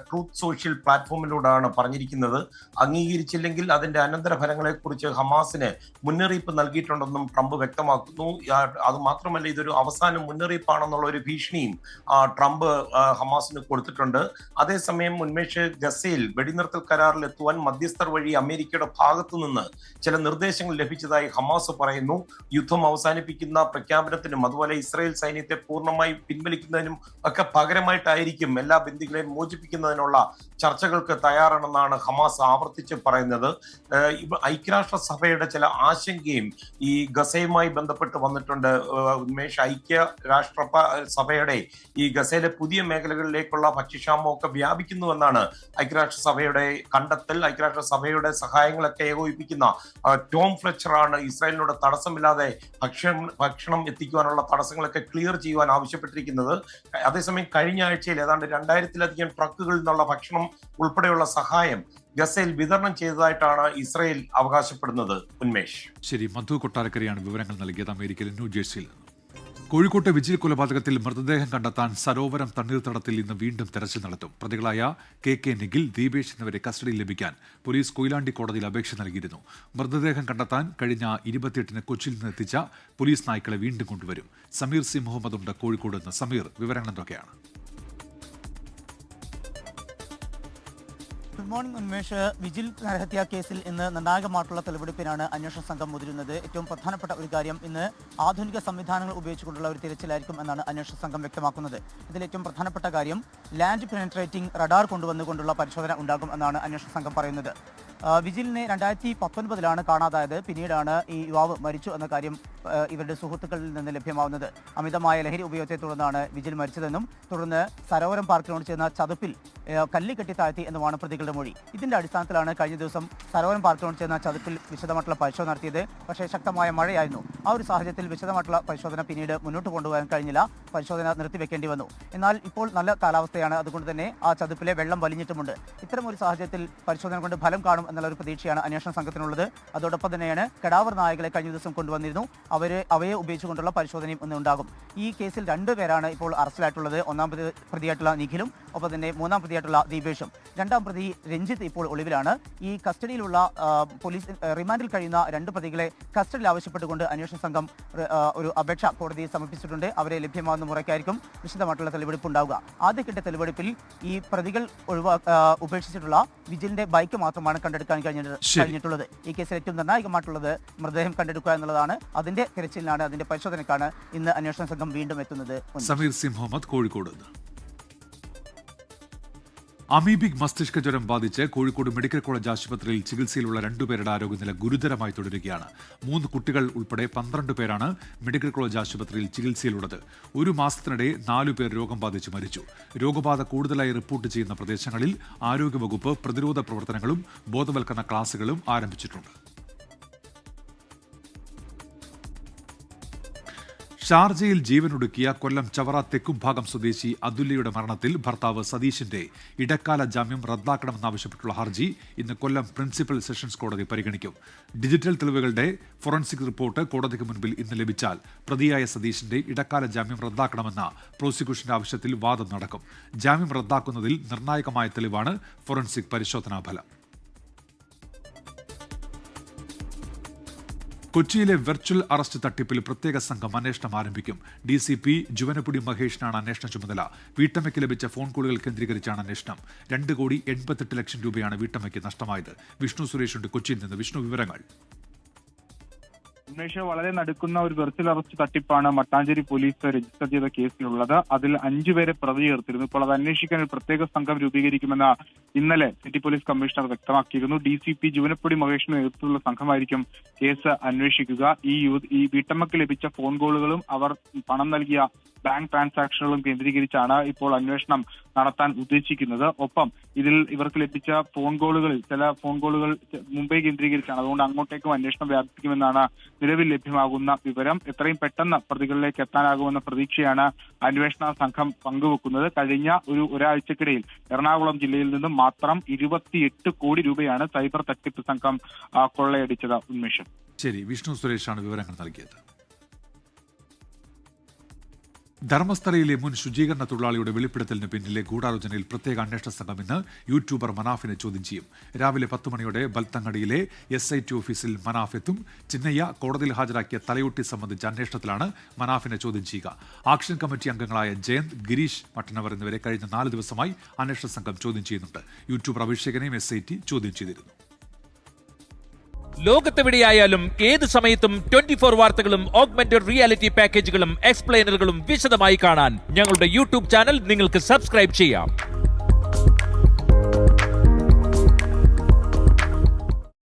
ട്രൂത്ത് സോഷ്യൽ പ്ലാറ്റ്ഫോമിലൂടെയാണ് പറഞ്ഞിരിക്കുന്നത്. അംഗീകരിച്ചില്ലെങ്കിൽ അതിന്റെ അനന്തരഫലങ്ങളെക്കുറിച്ച് ഹമാസിന് മുന്നറിയിപ്പ് നൽകിയിട്ടുണ്ടെന്നും ട്രംപ് വ്യക്തമാക്കുന്നു. അത് മാത്രമല്ല, ഇതൊരു അവസാന മുന്നറിയിപ്പാണെന്നുള്ള ഒരു ഭീഷണിയും ട്രംപ് ഹമാസിന് കൊടുത്തിട്ടുണ്ട്. അതേസമയം ഉന്മേഷ്, ഗസയിൽ വെടിനിർത്തൽ കരാറിൽ എത്തുവാൻ മധ്യസ്ഥർ വഴി അമേരിക്കയുടെ ഭാഗത്തു നിന്ന് ചില നിർദ്ദേശങ്ങൾ ലഭിച്ചതായി ഹമാസ് പറയുന്നു. യുദ്ധം അവസാനിപ്പിക്കുന്ന പ്രഖ്യാപനത്തിനും അതുപോലെ ഇസ്രായേൽ സൈന്യത്തെ പൂർണ്ണമായി പിൻവലിക്കുന്നതിനും ഒക്കെ പകരമായിട്ടായിരിക്കും എല്ലാ ബന്ദികളെയും മോചിപ്പിക്കുന്നതിനുള്ള ചർച്ചകൾക്ക് തയ്യാറാണെന്നാണ് ഹമാസ് ആവർത്തിച്ച് പറയുന്നത്. ഐക്യരാഷ്ട്രസഭയുടെ ചില ആശങ്കയും ഈ ഗസയുമായി ബന്ധപ്പെട്ട് വന്നിട്ടുണ്ട്. ഉന്മേഷ്, ഐക്യരാഷ്ട്രസഭയുടെ ഈ ഗസയിലെ പുതിയ മേഖലകളിലേക്കുള്ള ഭക്ഷ്യക്ഷാമമൊക്കെ വ്യാപിക്കുന്നുവെന്നാണ് ഐക്യരാഷ്ട്രസഭയുടെ കണ്ടെത്തൽ. ഐക്യരാഷ്ട്രസഭയുടെ സഹായങ്ങളൊക്കെ ഏകോപിപ്പിക്കുന്ന ടോം ഫ്ലെച്ചറാണ് ഇസ്രായേലിനോട് തടസ്സമില്ലാതെ ഭക്ഷണം എത്തിക്കുവാനുള്ള തടസ്സങ്ങളൊക്കെ ക്ലിയർ ചെയ്യുവാൻ ആവശ്യപ്പെട്ടിരിക്കുന്നത്. അതേസമയം കഴിഞ്ഞ ആഴ്ചയിൽ ഏതാണ്ട് 2000-ലധികം ട്രക്കുകളിൽ നിന്നുള്ള ഭക്ഷണം ഉൾപ്പെടെയുള്ള സഹായം ഗസയിൽ വിതരണം ചെയ്തതായിട്ടാണ് ഇസ്രായേൽ അവകാശപ്പെടുന്നത്. ഉന്മേഷ്, ശരി. മധു കൊട്ടാരക്കരയാണ് വിവരങ്ങൾ നൽകിയത് അമേരിക്കയിലെ ന്യൂജേഴ്സിയിൽ നിന്ന്. കോഴിക്കോട്ടെ വിജിൽ കൊലപാതകത്തിൽ മൃതദേഹം കണ്ടെത്താൻ സരോവരം തണ്ണീർത്തടത്തിൽ ഇന്ന് വീണ്ടും തെരച്ചിൽ നടത്തും. പ്രതികളായ കെ നിഖിൽ, ദീപേഷ് എന്നിവരെ കസ്റ്റഡിയിൽ ലഭിക്കാൻ പോലീസ് കൊയിലാണ്ടി കോടതിയിൽ അപേക്ഷ നൽകിയിരുന്നു. മൃതദേഹം കണ്ടെത്താൻ കഴിഞ്ഞ 28-ന് കൊച്ചിയിൽ നിന്ന് എത്തിച്ച പോലീസ് നായ്ക്കളെ വീണ്ടും കൊണ്ടുവരും. സമീർ സി മുഹമ്മദ് ഉണ്ട് കോഴിക്കോട് നിന്ന്. സമീർ, വിവരങ്ങൾ എന്തൊക്കെയാണ്? Good morning Unmesh. വിജിൽ നരഹത്യാ കേസിൽ ഇന്ന് നിർണായകമായിട്ടുള്ള തെളിവെടുപ്പിനാണ് അന്വേഷണ സംഘം മുതിരുന്നത്. ഏറ്റവും പ്രധാനപ്പെട്ട ഒരു കാര്യം, ഇന്ന് ആധുനിക സംവിധാനങ്ങൾ ഉപയോഗിച്ചുകൊണ്ടുള്ള ഒരു തിരച്ചിലായിരിക്കും എന്നാണ് അന്വേഷണ സംഘം വ്യക്തമാക്കുന്നത്. ഇതിൽ ഏറ്റവും പ്രധാനപ്പെട്ട കാര്യം, ലാൻഡ് പെനട്രേറ്റിംഗ് റഡാർ കൊണ്ടുവന്നുകൊണ്ടുള്ള പരിശോധന ഉണ്ടാകും എന്നാണ് അന്വേഷണ സംഘം പറയുന്നത്. വിജിലിനെ 2019 കാണാതായത്. പിന്നീടാണ് ഈ യുവാവ് മരിച്ചു എന്ന കാര്യം ഇവരുടെ സുഹൃത്തുക്കളിൽ നിന്ന് ലഭ്യമാവുന്നത്. അമിതമായ ലഹരി ഉപയോഗത്തെ തുടർന്നാണ് വിജിൽ മരിച്ചതെന്നും തുടർന്ന് സരോവരം പാർക്കിനോട് ചേർന്ന ചതുപ്പിൽ കല്ല് കെട്ടി താഴ്ത്തി എന്നുമാണ് പ്രതികളുടെ മൊഴി. ഇതിന്റെ അടിസ്ഥാനത്തിലാണ് കഴിഞ്ഞ ദിവസം സരോവരം പാർക്കിനോട് ചേർന്ന ചതുപ്പിൽ വിശദമായിട്ടുള്ള പരിശോധന നടത്തിയത്. പക്ഷേ ശക്തമായ മഴയായിരുന്നു. ആ ഒരു സാഹചര്യത്തിൽ വിശദമായിട്ടുള്ള പരിശോധന പിന്നീട് മുന്നോട്ട് കൊണ്ടുപോകാൻ കഴിഞ്ഞില്ല. പരിശോധന നിർത്തിവെക്കേണ്ടി വന്നു. എന്നാൽ ഇപ്പോൾ നല്ല കാലാവസ്ഥയാണ്. അതുകൊണ്ട് തന്നെ ആ ചതുപ്പിലെ വെള്ളം വലിഞ്ഞിട്ടുമുണ്ട്. ഇത്തരമൊരു സാഹചര്യത്തിൽ പരിശോധന കൊണ്ട് ഫലം കാണും എന്നുള്ള ഒരു പ്രതീക്ഷയാണ് അന്വേഷണ സംഘത്തിനുള്ളത്. അതോടൊപ്പം തന്നെയാണ് കടാവർ നായകളെ കഴിഞ്ഞ ദിവസം കൊണ്ടുവന്നിരുന്നു. അവയെ ഉപയോഗിച്ചുകൊണ്ടുള്ള പരിശോധനയും ഇന്ന് ഉണ്ടാകും. ഈ കേസിൽ 2 പേരാണ് ഇപ്പോൾ അറസ്റ്റിലായിട്ടുള്ളത്. ഒന്നാം പ്രതിയായിട്ടുള്ള നിഖിലും ഒപ്പം തന്നെ മൂന്നാം പ്രതിയായിട്ടുള്ള ദീപേഷും. രണ്ടാം പ്രതി രഞ്ജിത്ത് ഇപ്പോൾ ഒളിവിലാണ്. ഈ കസ്റ്റഡിയിലുള്ള പോലീസ് റിമാൻഡിൽ കഴിയുന്ന 2 പ്രതികളെ കസ്റ്റഡിയിൽ ആവശ്യപ്പെട്ടുകൊണ്ട് അന്വേഷണ സംഘം ഒരു അപേക്ഷ കോടതിയിൽ സമർപ്പിച്ചിട്ടുണ്ട്. അവരെ ലഭ്യമാകുന്ന മുറയ്ക്കായിരിക്കും വിശദമായിട്ടുള്ള തെളിവെടുപ്പ് ഉണ്ടാവുക. ആദ്യഘട്ട തെളിവെടുപ്പിൽ ഈ പ്രതികൾ ഉപേക്ഷിച്ചിട്ടുള്ള വിജിലിന്റെ ബൈക്ക് മാത്രമാണ് കണ്ടെടുക്കാൻ കഴിഞ്ഞിട്ടുള്ളത്. ഈ കേസിൽ ഏറ്റവും നിർണായകമായിട്ടുള്ളത് മൃതദേഹം കണ്ടെടുക്കുക എന്നുള്ളതാണ്. അതിന്റെ തിരച്ചിലിനാണ്, അതിന്റെ പരിശോധനയ്ക്കാണ് ഇന്ന് അന്വേഷണ സംഘം വീണ്ടും എത്തുന്നത്. സമീർ സി മുഹമ്മദ് കോഴിക്കോട്. അമീബിക് മസ്തിഷ്ക ജ്വരം ബാധിച്ച് കോഴിക്കോട് മെഡിക്കൽ കോളേജ് ആശുപത്രിയിൽ ചികിത്സയിലുള്ള 2 പേരുടെ ആരോഗ്യനില ഗുരുതരമായി തുടരുകയാണ്. 3 കുട്ടികൾ ഉൾപ്പെടെ 12 പേരാണ് മെഡിക്കൽ കോളേജ് ആശുപത്രിയിൽ ചികിത്സയിലുള്ളത്. 1 മാസത്തിനിടെ 4 പേർ രോഗം ബാധിച്ച് മരിച്ചു. രോഗബാധ കൂടുതലായി റിപ്പോർട്ട് ചെയ്യുന്ന പ്രദേശങ്ങളിൽ ആരോഗ്യവകുപ്പ് പ്രതിരോധ പ്രവർത്തനങ്ങളും ബോധവൽക്കരണ ക്ലാസുകളും ആരംഭിച്ചിട്ടുണ്ട്. ഷാർജയിൽ ജീവനൊടുക്കിയ കൊല്ലം ചവറ തെക്കുംഭാഗം സ്വദേശി അതുല്യയുടെ മരണത്തിൽ ഭർത്താവ് സതീഷിന്റെ ഇടക്കാല ജാമ്യം റദ്ദാക്കണമെന്നാവശ്യപ്പെട്ടുള്ള ഹർജി ഇന്ന് കൊല്ലം പ്രിൻസിപ്പൽ സെഷൻസ് കോടതി പരിഗണിക്കും. ഡിജിറ്റൽ തെളിവുകളുടെ ഫോറൻസിക് റിപ്പോർട്ട് കോടതിക്ക് മുൻപിൽ ഇന്ന് ലഭിച്ചാൽ പ്രതിയായ സതീഷിന്റെ ഇടക്കാല ജാമ്യം റദ്ദാക്കണമെന്ന പ്രോസിക്യൂഷന്റെ ആവശ്യത്തിൽ വാദം നടക്കും. ജാമ്യം റദ്ദാക്കുന്നതിൽ നിർണായകമായ തെളിവാണ് ഫോറൻസിക് പരിശോധനാ ഫലം. കൊച്ചിയിലെ വെർച്വൽ അറസ്റ്റ് തട്ടിപ്പിൽ പ്രത്യേക സംഘം അന്വേഷണം ആരംഭിക്കും. DCP ജുവനപ്പുടി മഹേഷിനാണ് അന്വേഷണ ചുമതല. വീട്ടമ്മയ്ക്ക് ലഭിച്ച ഫോൺ കോളുകൾ കേന്ദ്രീകരിച്ചാണ് അന്വേഷണം. 2,88,00,000 രൂപയാണ് വീട്ടമ്മയ്ക്ക് നഷ്ടമായത്. വിഷ്ണു സുരേഷ് ഉണ്ട് കൊച്ചിയിൽ നിന്ന്. വിഷ്ണു, വിവരങ്ങൾ. ഉന്മേഷ്, വളരെ നടുക്കുന്ന ഒരു വെർച്വൽ അറസ്റ്റ് തട്ടിപ്പാണ് മട്ടാഞ്ചേരി പോലീസ് രജിസ്റ്റർ ചെയ്ത കേസിലുള്ളത്. അതിൽ 5 പേരെ പ്രതി ചേർത്തിരുന്നു. ഇപ്പോൾ അത് അന്വേഷിക്കാൻ ഒരു പ്രത്യേക സംഘം രൂപീകരിക്കുമെന്ന് ഇന്നലെ സിറ്റി പോലീസ് കമ്മീഷണർ വ്യക്തമാക്കിയിരുന്നു. DCP ജുവനപ്പുടി മഹേഷിന് നേതൃത്വത്തിലുള്ള സംഘമായിരിക്കും കേസ് അന്വേഷിക്കുക. ഈ വീട്ടമ്മയ്ക്ക് ലഭിച്ച ഫോൺ കോളുകളും അവർ പണം നൽകിയ ബാങ്ക് ട്രാൻസാക്ഷനുകളും കേന്ദ്രീകരിച്ചാണ് ഇപ്പോൾ അന്വേഷണം നടത്താൻ ഉദ്ദേശിക്കുന്നത്. ഒപ്പം ഇതിൽ ഇവർക്ക് ലഭിച്ച ഫോൺ കോളുകളിൽ ചില ഫോൺ കോളുകൾ മുംബൈ കേന്ദ്രീകരിച്ചാണ്. അതുകൊണ്ട് അങ്ങോട്ടേക്കും അന്വേഷണം വ്യാപിപ്പിക്കുമെന്നാണ് നിലവിൽ ലഭ്യമാകുന്ന വിവരം. എത്രയും പെട്ടെന്ന് പ്രതികളിലേക്ക് എത്താനാകുമെന്ന പ്രതീക്ഷയാണ് അന്വേഷണ സംഘം പങ്കുവെക്കുന്നത്. കഴിഞ്ഞ ഒരാഴ്ചക്കിടയിൽ എറണാകുളം ജില്ലയിൽ നിന്നും മാത്രം 28 കോടി രൂപയാണ് സൈബർ തട്ടിപ്പ് സംഘം കൊള്ളയടിച്ചത്. ഉന്മേഷം. ശരി, വിഷ്ണു സുരേഷാണ് വിവരങ്ങൾ നൽകിയത്. ധർമ്മസ്ഥലയിലെ മുൻ ശുചീകരണ തൊഴിലാളിയുടെ വെളിപ്പെടുത്തലിന് പിന്നിലെ ഗൂഢാലോചനയിൽ പ്രത്യേക അന്വേഷണ സംഘം ഇന്ന് യൂട്യൂബർ മനാഫിനെ ചോദ്യം ചെയ്യും. രാവിലെ 10 മണിയോടെ ബൽത്തങ്ങടിയിലെ SIT ഓഫീസിൽ മനാഫ് എത്തും. ചിന്നയ്യ കോടതിയിൽ ഹാജരാക്കിയ തലയൊട്ടി സംബന്ധിച്ച അന്വേഷണത്തിലാണ് മനാഫിനെ ചോദ്യം ചെയ്യുക. ആക്ഷൻ കമ്മിറ്റി അംഗങ്ങളായ ജയന്ത്, ഗിരീഷ് മട്ടന്നവർ എന്നിവരെ കഴിഞ്ഞ 4 ദിവസമായി അന്വേഷണ സംഘം ചോദ്യം ചെയ്യുന്നുണ്ട്. യൂട്യൂബർ അഭിഷേകനെയും SIT ചോദ്യം ചെയ്തിരുന്നു. ലോകത്തെവിടെയായാലും ഏത് സമയത്തും 24 വാർത്തകളും ഓഗ്മെന്റഡ് റിയാലിറ്റി പാക്കേജുകളും എക്സ്പ്ലെയിനറുകളും വിശദമായി കാണാൻ ഞങ്ങളുടെ യൂട്യൂബ് ചാനൽ നിങ്ങൾക്ക് സബ്സ്ക്രൈബ് ചെയ്യാം.